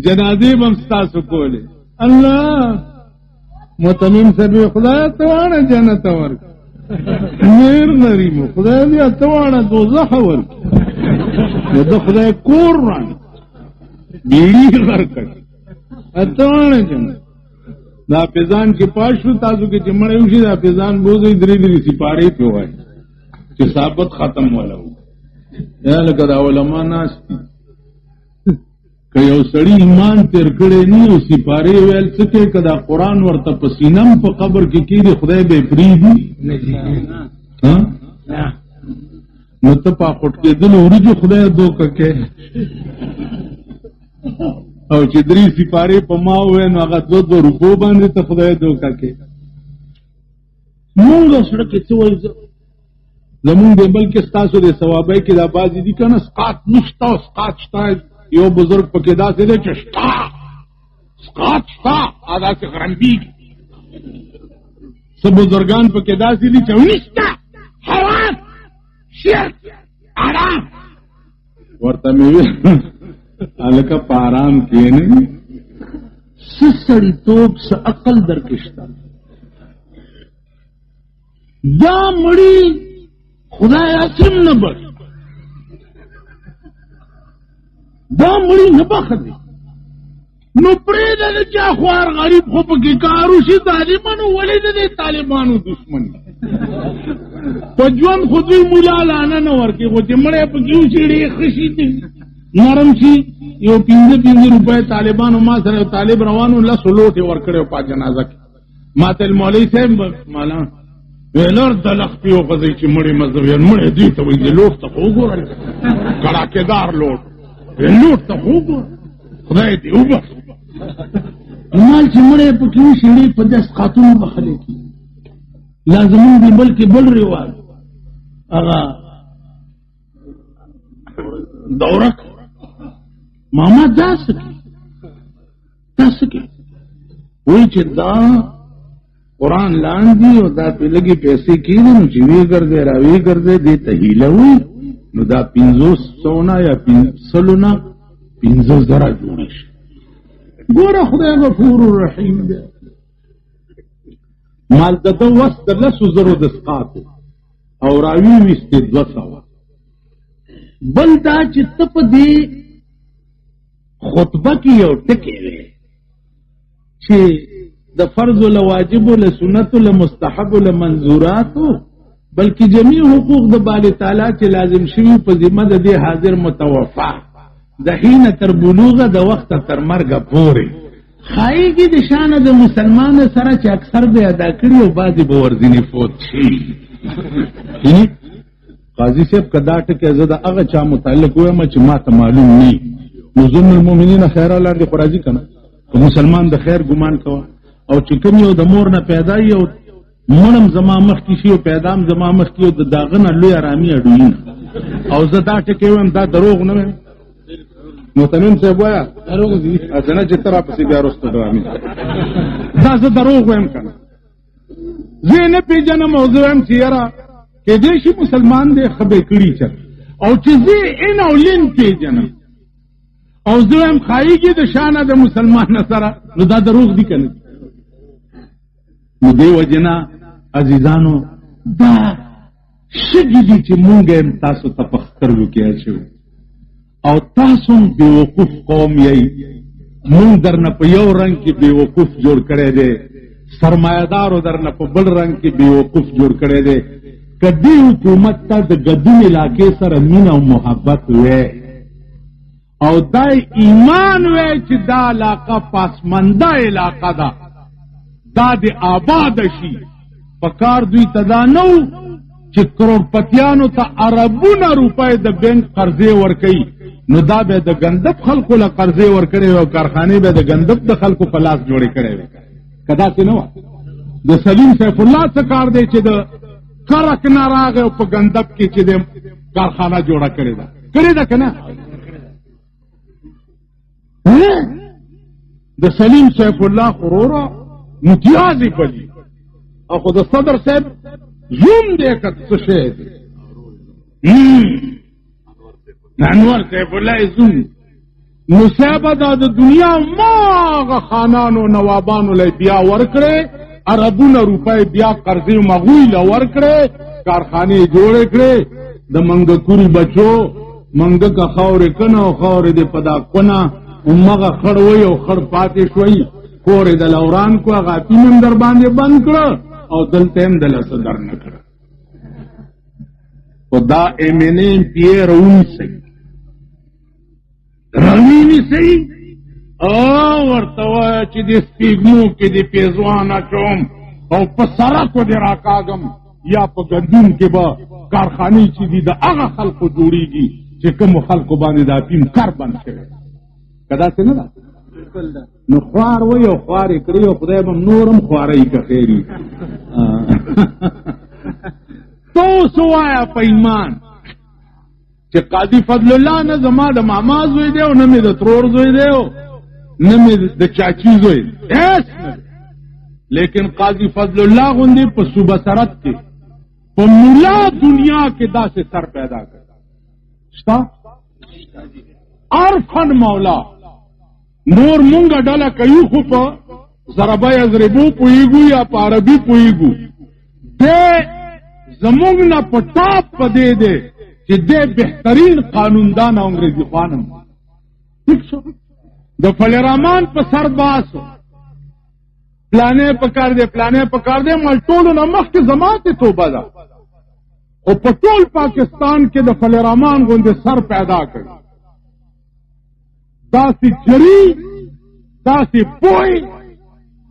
جنازې به هم ستاسو کولې. الله متمم سروي خدای ته واړه جنت ورکړه، میر نریمو خدای بیا ته واړه دوزخ ورکړه، نو د خدای کور رانه بیړي ورکړه ته واړه جنت. دا حافظان کې پاس شو، تاسو کې چې مړی وشي د حافظان بوځئ 3 سپارې پې وایي چې ثابت ختم والا و. یا لکه دا علما ناست دي، که یو سړي ایمان تیر کړی نه او سپارې ویل څه کوي؟ که دا قرآن ورته په سینم په قبر کې کېږي خدای به یې پرېږدي؟ نو ته په خوټ کېدلو وریجو خدای دوکه کې او چې 3 سپارې په ما ووایي نو هغه 2 روپو باندې ته خدای دوکه کې. مونږ سره کې څه وایي زمونږ د بلکې ستاسو د ثوابۍ کې دا بعضې دي که نه سقاط نشته او سقاط شته. یو بزرگ پکې داسې دی چې شته سقاط شته داسې غرمبېږي، څه بزرګان پکې داسې دي چې نشته حرام شرک حرام. ورته مې ویل هلکه په حرام کښېنئ، څه سړیتوب څه عقل درکې شته. دا مړي خدای اسم نه بخ، دا مړي نه بخدي، نو پرېږده د چا خوار غریب خو پکې کار وشي. طالبانو ولې د دې طالبانو دشمن په ژوند خو دوی مولا لانه نه ورکوي، خو چې مړی پکې وشي ډېر ښه شي نرم شي یو 15 روپے طالبانو ما سره طالب روانو لس لوټه ورکړو په جنازه کې ما ته مولوی صاحب مولانا ویلر د لخت یو غزي چې مړی مزویان مړی دی ته وایي لوټ ته وګورل کړهکېدار لوټ ته وګور خدای دې وبخ مال چې مړی په کې شړې په داس خاتون بخلې کې لازمون دی بلکې بل ریواج هغه دورک ماما داسکه وی چې دا قرآن لاندې او دا په لګي پیسې کېږي نو چې وی ګرځي راوي ګرځي دې ته هیله وي نو دا 500 یا 500 جوړ شي ګوره خدای غفور رحیم دی مال دغه وست لسو زرو د سقاط او راوي وست 200 بل دا چې تپ دی خطبه کې یو ټکی وي چې د فرض له واجب له سنت له مستحب له منظورات بلکې جميع حقوق د باری تعالی چې لازم شوی په ذمہ د دې حاضر متوفا د حين تر بلوغه د وخت تر مرګ پورې خایګي د شان د مسلمان سره چې اکثر به ادا کړی او بعضی به ورځنی فوت شي قاضي صاحب کدا ټکه زه د هغه چا متعلق وایم چې ما ته معلوم نه نظم المؤمنین خیر الله دې قرازي کنه که مسلمان د خیر ګمان کوه او چې کوم یو د مور نه پیدا یو مونم زما مخ کې شي او پیدام زما مخ کې د داغنه لوی آرامي اډوین او زه دا ټکه وایم دا دروغ نه وایم نو تنن څه وایا دروغ دي اځنه چې تر په سي بیا وروسته درامي دا زه دروغ وایم کنه زه نه پیژنم موضوع هم چیرې کې دې شي مسلمان دې خبرې کړی چر او چې زه ان اولین پیژنم او زه هم خایګي د شانه د مسلمان سره نو دا دروغ دي کنه نو دی وجنا عزیزانو دا شګي دي چې مونږ هم تاسو ته پخترلو کې اچو او تاسو به وقوف قوم یې مونږ درنه په یو رنگ کې به وقوف جوړ کړي دي سرمایدارو درنه په بل رنگ کې به وقوف جوړ کړي دي کدی حکومت ته د ګدون علاقې سره مینه او محبت وې او دا ایمان وې چې دا علاقه پاسمانده علاقه ده دا د آباد شي پکار دوی تدا نو چې کروڑپتیانو ته اربونه روپۍ د بینک قرضې ورکړي نو دا به د ګندب خلکو له قرضې ورکړي او کارخانې به د ګندب د خلکو په لاس جوړې کړي کدا څه نو د سلیم سیف الله څخه کار دی چې د کرک نه راغی او په ګندب کې چې د کارخانه جوړه کړې ده کنه د سلیم سیف الله خرورا متیازی پلی او خود صدر صاحب زوم دیکھت سشے دی انور سیف اللہ زوم نو صاحب دا دنیا ماغ خانانو نوابانو لی بیا ورکڑے عربون روپے بیا قرضی مغوی لی ورکڑے کارخانے جوڑے کرے دا منگ کوری بچو منگ کا خور کنا و خور دے پدا کنا امغا خڑوئی او خڑ پاتے شوئی کور د لوران کو هغه پینم در باندې بند کړ او دلته هم دل صدر نه کړ خدا امنیم پیر اونسي رمینی سي او ورته چې د سپیګمو کې د پیزوان اچوم او په سرکو د راکاګم یا په ګندون کې به کارخانه چې دي د هغه خلکو جوړیږي چې کوم خلکو باندې د پیم کار بند شوی کدا څه نه ده نو خوار وی او خوارې کړی او خدای به نورم خوارې که خیري تو وایا په ایمان چې قاضي فضل الله نه زما د ماما زوی دی او نه مې د ترور زوی دی او نه مې د چاچی زوی هیڅ لیکن قاضي فضل الله غوندې په صوبه سرت کې په مولا دنیا کې داسې سر پیدا کړ شتا عرفن مولا نور مونږه ډله کوي خو په ضربه یضربو پوهیږو یا په عربي پوهیږو دې زمونږ نه په ټاپ په دې دی چې دې بهترین قانوندان او انګریزي خوانم ٹھیک شو د فلرامان په سر باسو پلانې پکار دې مال ټولو نه مخکې زماته توبه ده او په ټول پاکستان کې د فلرامان غوندې سر پیدا کړ داسې جری، داسې پوی،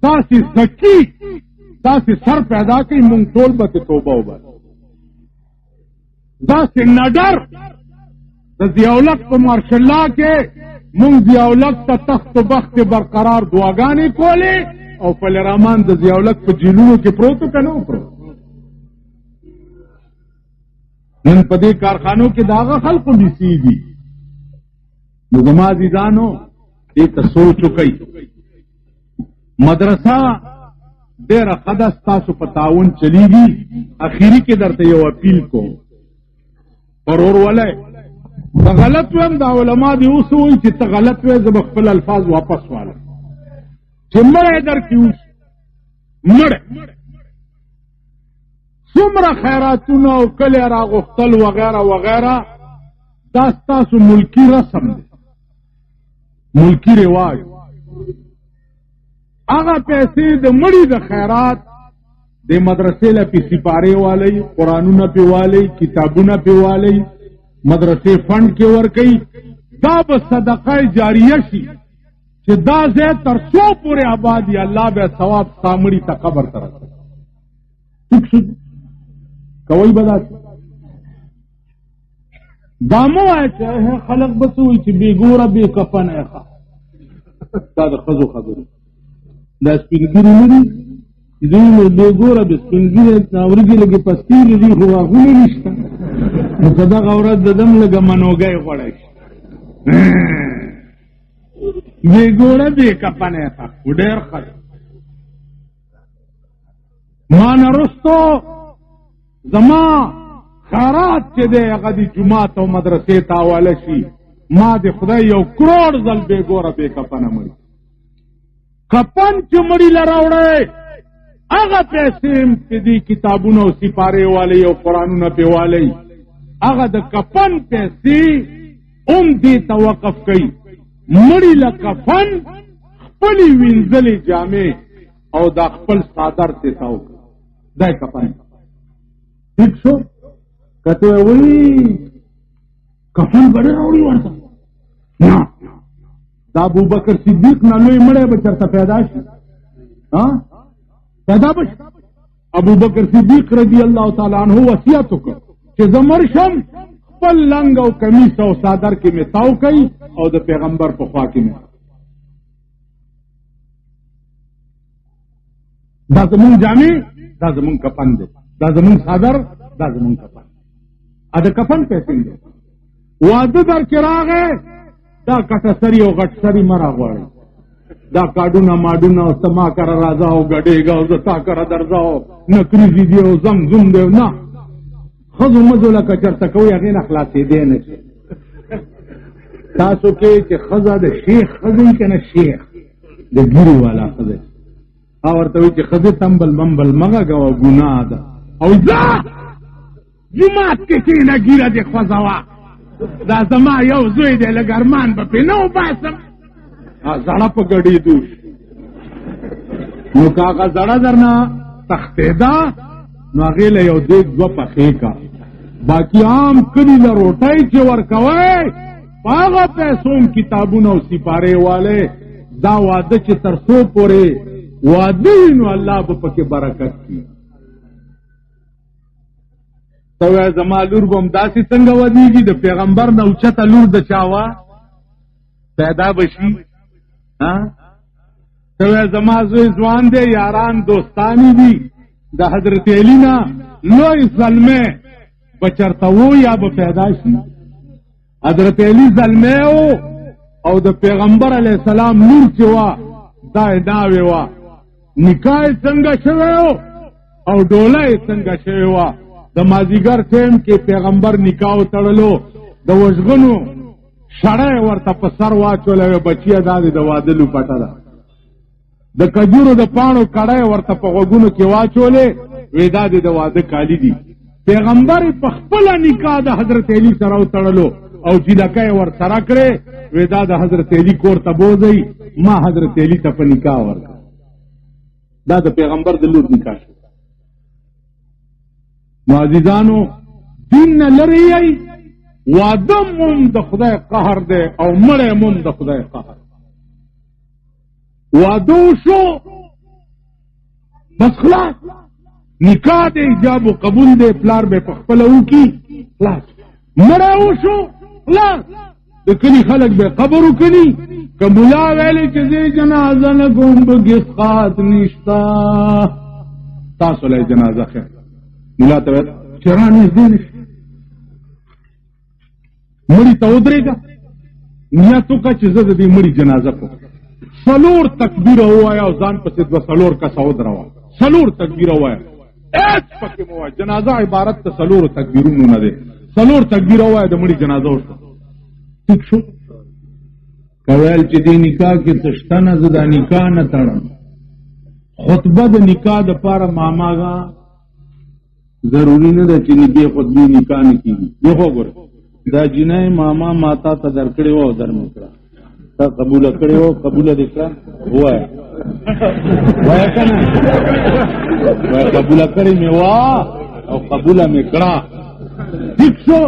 داسې زکی، داسې سر پیدا کوي مونږ ټول به توبه وباسو. داسې نډر د ضیاءالحق په مارشل الله کې مونږ ضیاءالحق ته تخت و بخت برقرار دعاګانې کولې او فل رحمان د ضیاءالحق په جیلونو کې پروتو که نه و پروت. نن په دې کارخانو کې د هغه خلقو ډیسي دي. نو زما عزیزانو دې ته سوچ وکئ. مدرسه ډېره ښه ده، ستاسو په تعاون چلیږي. اخري کې درته یو اپیل کوم ورور ولی ته غلط ویم دا علما دې اوس وایي چې ته غلط وی، زه به خپل الفاظ واپس والم چې مړی در کې اوس مړی څومره خیراتونه او کلی راغوښتل وغیره وغیره دا ستاسو ملکي رسم دی، ملکي رواج. هغه پیسې د مړي د خیرات د مدرسې له پې سپارې والی، قرآنونه پې والی، کتابونه پې والی، مدرسې فنډ کې ورکوي. دا به صدقه جاریه شي چې دا ځای تر څو پورې آباد وي، الله به ثواب ستا مړي ته قبر ته رسوي. ټیک شو؟ کوئ به داسې دا مه وایه چې خلک به څه وایي چې بې ګوره بې کفنه یې ښه. دا د ښځو خبرې دا سپینګیري نه دي چې دوی نو بې ګوره د سپینګیري ناورګي لږې پستېرې دي خو غاښونه نشته، نو په دغه ورځ د دم لږه منوګی غوړی شي. بې ګوره بې کفنه یې ښه خو ډېر ښه دی. ما نه رستو زما خیرات چې دی هغه د جومات او مدرسې ته حواله شي، ما د خدای 1 کروڑ ځل بې ګوره بې کفنه مړي. کفن چې مړي له راوړی هغه پیسې چې دي کتابونه او سپارې والی او قرآنونه پې والی، هغه د کفن پیسې هم دې ته وقف کوي. مړي له کفن خپلې وینځلې جامې او دا خپل څادر دې ته وکړه، دا یې کفن. ٹھیک شو؟ کته وایي کفن به ډېر راوړي ورته. نه، دا ابوبکر صدیق نه لوی مړی به چېرته پیدا شي؟ پیدا به شي. ابوبکر صدیق رضی الله تعالی عنه وصیت وکړ چې زه مړ شم خپل لنګ او کمیس او څادر کې مې تاو کوي او د پیغمبر په خوا کې مې دا زمونږ جامې، دا زمونږ کفن دی، دا زمونږ څادر، دا زمونږ کفن. د کفن پیسې دی. واده در کې راغی دا کټه سري او غټ سري مه راغواړئ. دا کاډونه ماډونه او ته ما کره راځه او ګډېږه او زه تا کره درځه او نکریزې دي او زمزم دی. نه، ښځو مزو لکه چېرته کوئ هغې نه خلاصېدی نه شي. تاسو کې چې ښځه د شیخ ښځه وي که نه شیخ د ګیرې والا ښځه هغه ورته وایي چې ښځې تمبل ممبل مه غږوه ګناه ده او ځه جومات کې کښېنه ګیره دې خوځوه. دا زما یو زوی دی لږ ارمان به پې نه وباسم. زړه په ګډېدو شي. نو که هغه زړه در نه تښتېده نو هغې له یو دیګ 2 پخې کا. باقي عام کلي له روټۍ چې ورکوئ په هغه پیسو هم کتابونه او سپارې والی. دا واده چې تر څو پورې واده وي نو الله به پکې برکت کړي. ته وایه زما لور به همداسې څنګه ودېږي؟ د پیغمبر نه اوچته لور د چا وه پیدا به شي؟ ته وایه زما زوی ځوان دی، یاران دوستانی دي، د حضرت علی نه لوی زلمی به چېرته و یا به پیدا شي؟ حضرت علی زلمی و او د پیغمبر علیه السلام لور چې وه دا یې ناوې وه. نکاح یې څنګه شوی و او ډوله یې څنګه شوې وه. د مازدیګر ټیم کې پیغمبر نکاح وتړلو، د وژغنو شړی ورته په سر واچولی، بچیه دا د واده لوپټه ده. د کجورو د پاڼو کړی ورته په غوږونو کې واچولې، وی دا د واده کالي دي. پیغمبر په خپله نکاح د حضرت علی سره وتړلو او جلکه یې ورسره کړې، وی دا د حضرت علی کور ته بوځئ، ما حضرت علی ته په نکاح ورکړه. دا د پیغمبر د لور نکاح شو. نو عزیزانو دین نه لرې یئ واده مون د خدای قهر دی او مړی مون د خدای قهر. واده شو بس خلاص، نکاح دی ایجاب و قبول دی، پلار به پخپله وکي خلاص. مړی وشو خلاص، د کلي خلک به قبر وکړي. که ملا ویلې چې زه جنازه نه کوم بګې اسقاط نشته، تاسو له جنازه خیر. ملا ته ویل چې را نږدې نه شي، مړي ته ودرېږه، نیت وکړه چې زه د دې مړي جنازه کوم. 4 تکبیر ووایه او ځان پسې 2-4 کسه ودروه. 4 تکبیر ووایه، هېڅ پکې مه وایه. جنازه عبارت د 4 تکبیرونو نه دی. 4 تکبیر ووایه، د مړي جنازه وشوه. ٹھیک شو؟ که ویل چې دې نکاح کې څه شته نه، زه دا نکاح نه تړم. خطبه د نکاح دپاره ماماغه ضروري نه ده چې دې خطبې نکاح نه کېږي. یو خو ګوره، دا جنۍ ماما ماتا ته درکړې وه او در مې کړه، تا قبوله کړې وه، قبوله دې کړه، ووایه وایه که نه؟ وایه قبوله کړې مې وه او قبوله مې کړه. ټیک شو؟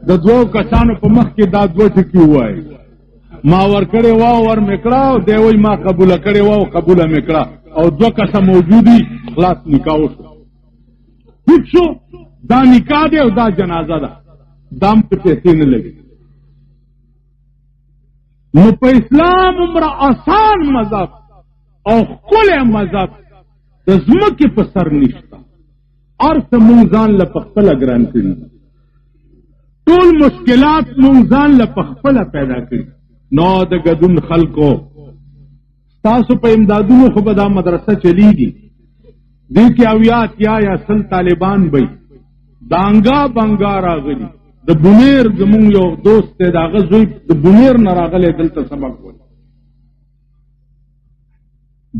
د 2 کسانو په مخ کې دا 2 ټکي ووایي، ما ور کړې وه او ور مې کړه، او دی وایي ما قبوله کړې وه او قبوله مې کړه، او 2 کسه موجودي، خلاص نکاح وشو. ټیک شو؟ دا نکاح دی او دا جنازه ده، دام په پیسې نه لګي. نو په اسلام عمره آسان مذهب او ښکلی مذهب د ځمکې په سر نشته. هر څه مونږ ځان له پخپله ګران کړي، ټول مشکلات مونږ ځان له پخپله پیدا کړي. نو د ګډون خلکو ستاسو په امدادونو خو به دا مدرسه چلیږي. دې کې 80 یا 100 طالبان به دانګا بنګا راغلي. د بونیر زمونږ یو دوست دی، د هغه زوی د بونیر نه راغلی دلته سبق وایي.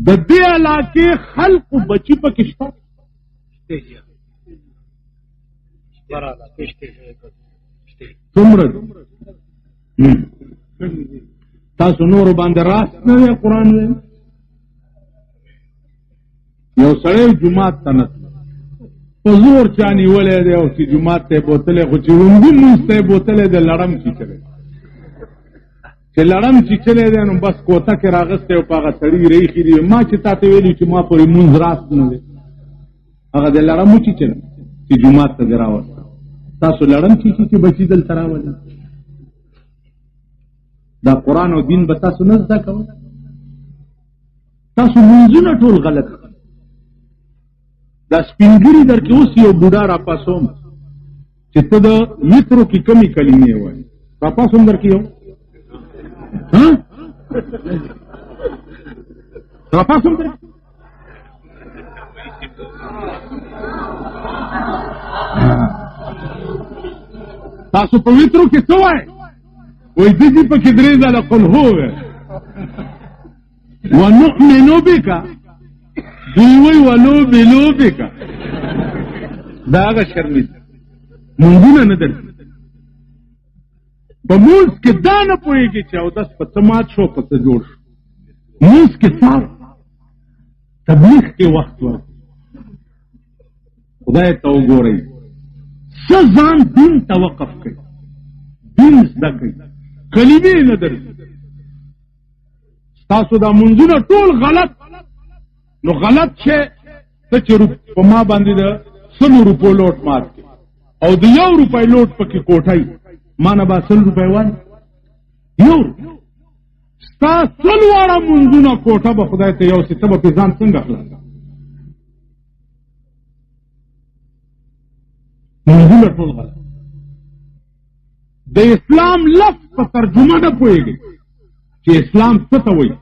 د دې علاقې خلقو بچي پکې شته، څومره تاسو نورو باندې راست نه دی قرآن ویل. یو سړی جومات ته نه په زور چا نیولی دی او چې جومات ته یې بوتلی، خو چې لومړي مونځ ته یې بوتلی دی لړم چیچلی. چې لړم چیچلی دی نو بس کوته کې راغستی او په هغه سړي ریښي دي. ما چې تا ته ویلي چې ما پورې مونځ راست نه دی، هغه د لړم وچیچلی چې جومات ته دې راوسته. تاسو لړم چیچي چې بچي دلته راولي. دا قرآن او دین به تاسو نه زده کوئ. تاسو مونځونه ټول غلط. دا سپینګری در کې اوس یو بوډا را پاسوم چې ته د مترو کې کمی کلمې وایي، را پاسوم در کې یو را پاسوم در تاسو په مترو کې څه وایي؟ وایي دې په کې 3 ځله قل هو ونؤمنو بک، دوی وی ولو بلو بکا. دا هغه شرمیز مونږونه نه درځي. په مونځ کې دا نه پوهېږي چې اودس په څه مات شو، په څه جوړ شو. مونځ کې سار تبلیغ کې وخت ورکړي. خدای ته وګورئ، څه ځان دین ته وقف کوي، دین زده کوي، کلمې نه درځي. ستاسو دا مونځونه ټول غلط. نو غلط شي ته چې په ما باندې د 100 روپو لوټ مات کې او د 1 روپۍ لوټ پکې کوټای، ما نه به 100 روپۍ وای. یو ستا 100 واړه مونځونه کوټه به خدای ته یو سي، ته به پې ځان څنګه خلاص؟ مونځونه ټول غلط. د اسلام لفظ په ترجمه نه پوهېږي چې اسلام څه ته وایي.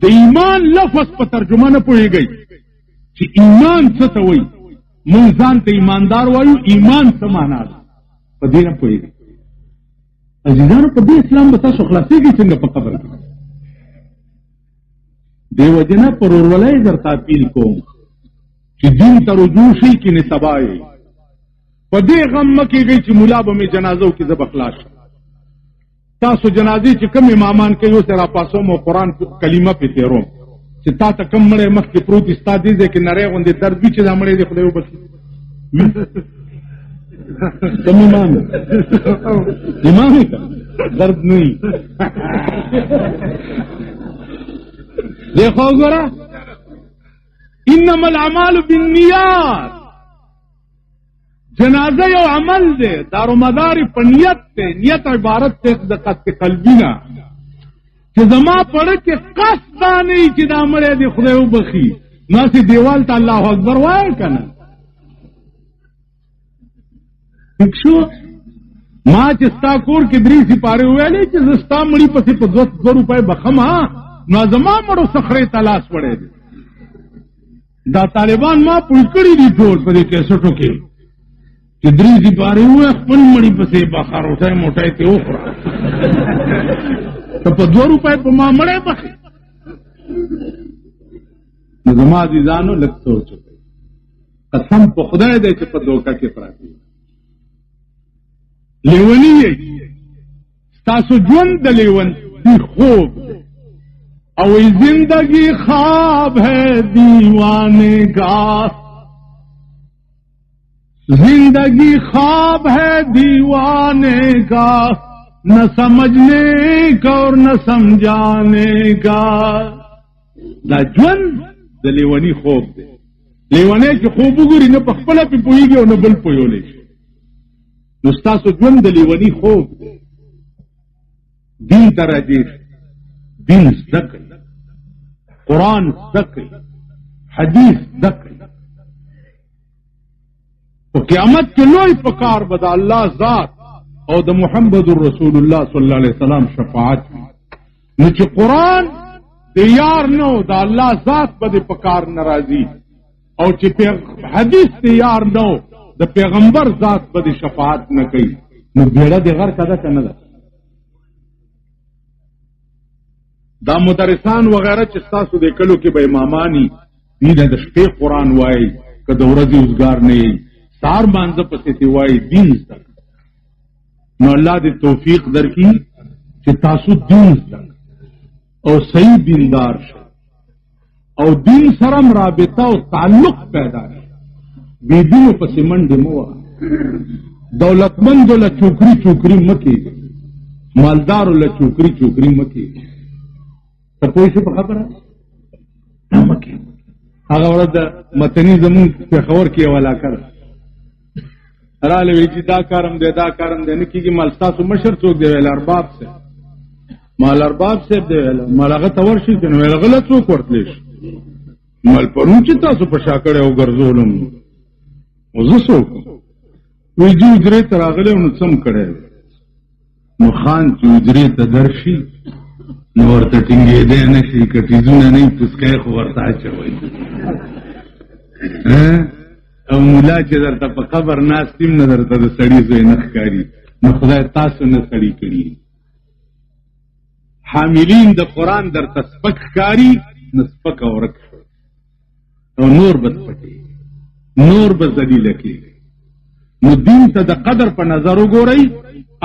د ایمان لفظ په ترجمه نه پوهېږئ چې ایمان څه ته وایي. مونږ ځان ته ایماندار وایو، ایمان څه معنا ده په دې نه پوهېږئ. عزیزانو په دې اسلام به تاسو خلاصېږئ څنګه په قبر کې. دې وجې نه پر ورولۍ درته اپیل کوم چې دین ته رجوع شئ کې نه سبا یئ. په دې غم مه کېږئ چې ملا به مې جنازو کې زه به خلاص شم. تاسو جنازې چې کوم امامان کوي اوس را پاسوم او قرآن کلمه پې تېروم چې تا ته کوم مړی مخکې پروت ستا دې ځای کې نری غوندې درد وي چې دا مړی دې خدای وبخي. तुम इमाम इमाम का दर्द नहीं। देखो जरा, इन्नमल अमाल बिन्नियात, जनाजा यो अमल दे, दारोमदार पनियत थे, नियत इबारत थे दक़त कल्बीना कि जमा पड़ के कसदा नहीं कि दा मरे दे खुदा बखी ना सी देवाल ता अल्लाह अकबर वाए कना भिक्षु मां चिस्ता कोर के दरी सिपारे हुए नहीं कि जस्ता मड़ी पसी पर 2 रुपए बखमा ना जमा मड़ो सखरे तलाश पड़े दा तालिबान मां पुलकड़ी दी टोल पर कैसेटों के किदरी सिपारे हुए अपन मड़ी पसे बखार उठाए मोटाए ते ओखरा तो पर 2 रुपए पर मां मड़े बखे नजमा अजीजानो लग सोच कसम पर खुदा दे के पर धोखा के प्राती लेवनी है तासु ژوند د लेवन दी खूब और जिंदगी ख्वाब है दीवाने का, जिंदगी ख्वाब है दीवाने का, न समझने का और न समझाने का। दा ژوند د लेवनी خوب दे लेवने की خوب وګوري نه پخپله په پويږي او نه بل پويولې نو ستاسو ژوند د لیونی خوب دی دین ته راځي دین زده کړئ قرآن زده کړئ حدیث زده کړئ په قیامت کې لوی پکار به د الله ذات او د محمد رسول الله صلی الله علیه وسلم شفاعت نو چې قرآن د یار نو د الله ذات به د پکار ناراضي او چې حدیث د یار نو د پیغمبر ذات به شفاعت نه کوي نو بیړه د غر کده کنه ده دا مدرسان وغیرہ چې تاسو د کلو کې به امامانی دین د شپې قرآن وایي که د ورځې اوزګار نه یي سار مانځه پسې تی وایي دین زده نو الله دې توفیق درکړي چې تاسو دین زده او صحیح دیندار شئ او دین سره رابطه او تعلق پیدا شي بی دینو پس منډې مو دولتمندو له چوکری چوکری مکې مالدارو له چوکری چوکری مکې ته پوه شو په خبره مکې هغه ورځ د متني زمون پېښور کې یو علاقه ده راله وی چې دا کارم دی نه کېږي مال ستاسو مشر څوک دی ویل ارباب صاحب مال ارباب صاحب دی ویل مال هغه ته ورشي که نو ویل غله څوک ورتلی شي مال پرون چې تاسو په شا کړی او ګرځولم وزه څوک وی چې اجرې ته راغلی نو څه م کړی نو خان چې اجرې ته درشي نو ورته ټینګېدی نه شي که ټیزونه نه وي پوسکی خو ورته اچوئ او ملا چې درته په قبر ناست یم نه درته د سړي زوی نه ښکاري نو خدای تاسو نه سړي کړي حاملین د قرآن درته سپک ښکاري نه سپک او ورک شو او نور به سپکې نور به ذلیله کېږي نو دین ته د قدر په نظر وګورئ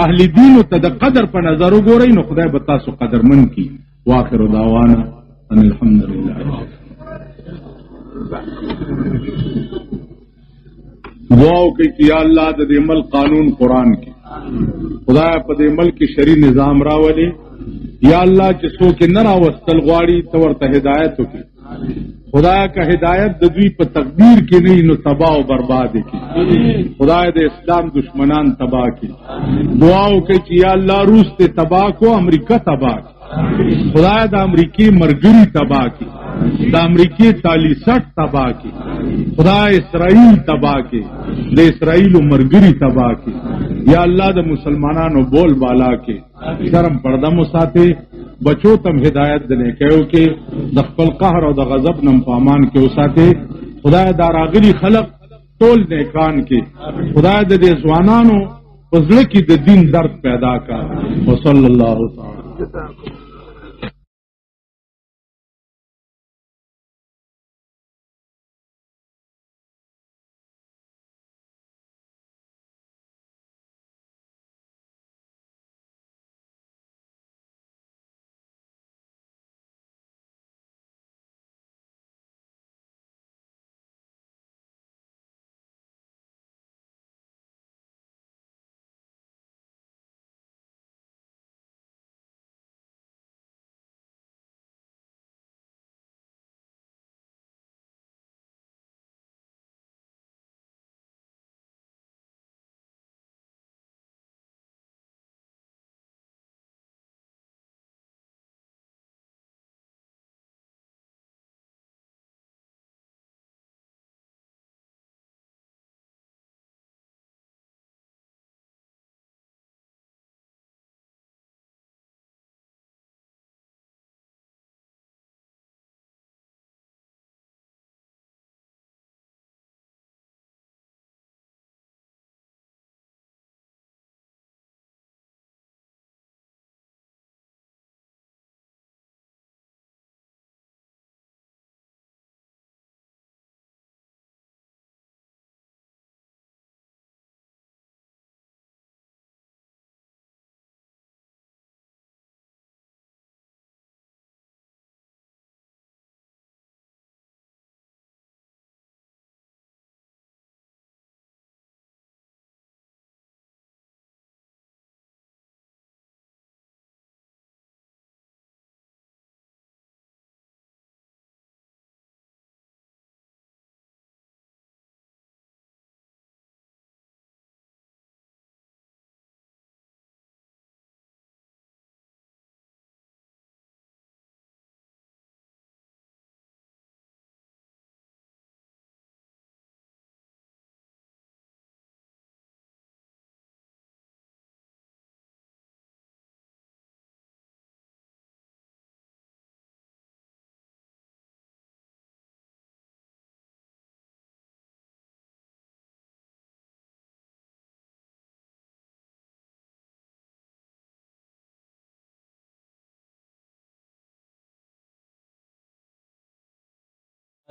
اهل دینو ته د قدر په نظر وګورئ نو خدای به تاسو قدرمن کړي واخر دعوانا ان الحمد لله دعا وکړئ چې یا الله د دې ملک قانون قرآن کې خدای په دې ملک کې شرعي نظام راولي یا الله چې څوک نه راوستل غواړي ته ورته هدایت وکړي خدای کا ہدایت د دوی په تقدیر کې نه نو تباہ او برباد کی خدای د اسلام دشمنان تباہ کی دعا وکړي چې یا الله روس ته تباہ کو امریکا تباہ کی خدای د امریکای مرګري تباہ کی د امریکای تالیسټ تباہ کی خدای اسرائیل تباہ کی د اسرائیل مرګري تباہ کی یا الله د مسلمانانو بول بالا کې شرم پرده مو ساتي بچو تم هدایت دنے کہو کہ د خپل قهر او د غضب نم پامان کې وساته خدای دا راغلي خلق ټول نیکان کې خدای د دې ځوانانو پزړه کې د دین درد پیدا کا وصلی الله تعالی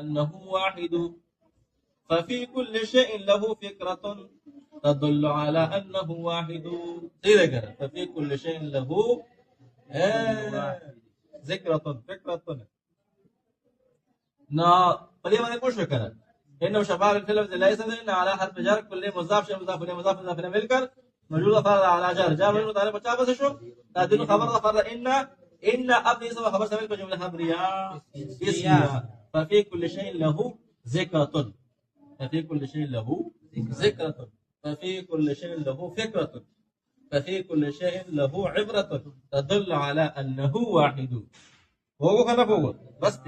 أنه واحد ففي كل شيء له فكرة تدل على أنه واحد. ففي كل شيء له ذكرة فكرة. نا فليه ما نقول شكرا إنه شباب الفيلم ليس إن على حرف جر كل مضاف شيء مضاف إليه مضاف إليه ملكر موجود فرد على جر جر من متعلق بتاع بس شو تدل خبر فرد إن أبني اسم خبر سبب بجملة خبرية اسمها. ففي كل شيء له ذكرة ففي كل شيء له ذكرة ففي كل شيء له فكرة ففي كل شيء له عبرة تدل على أنه واحد. هو كنا فوق بس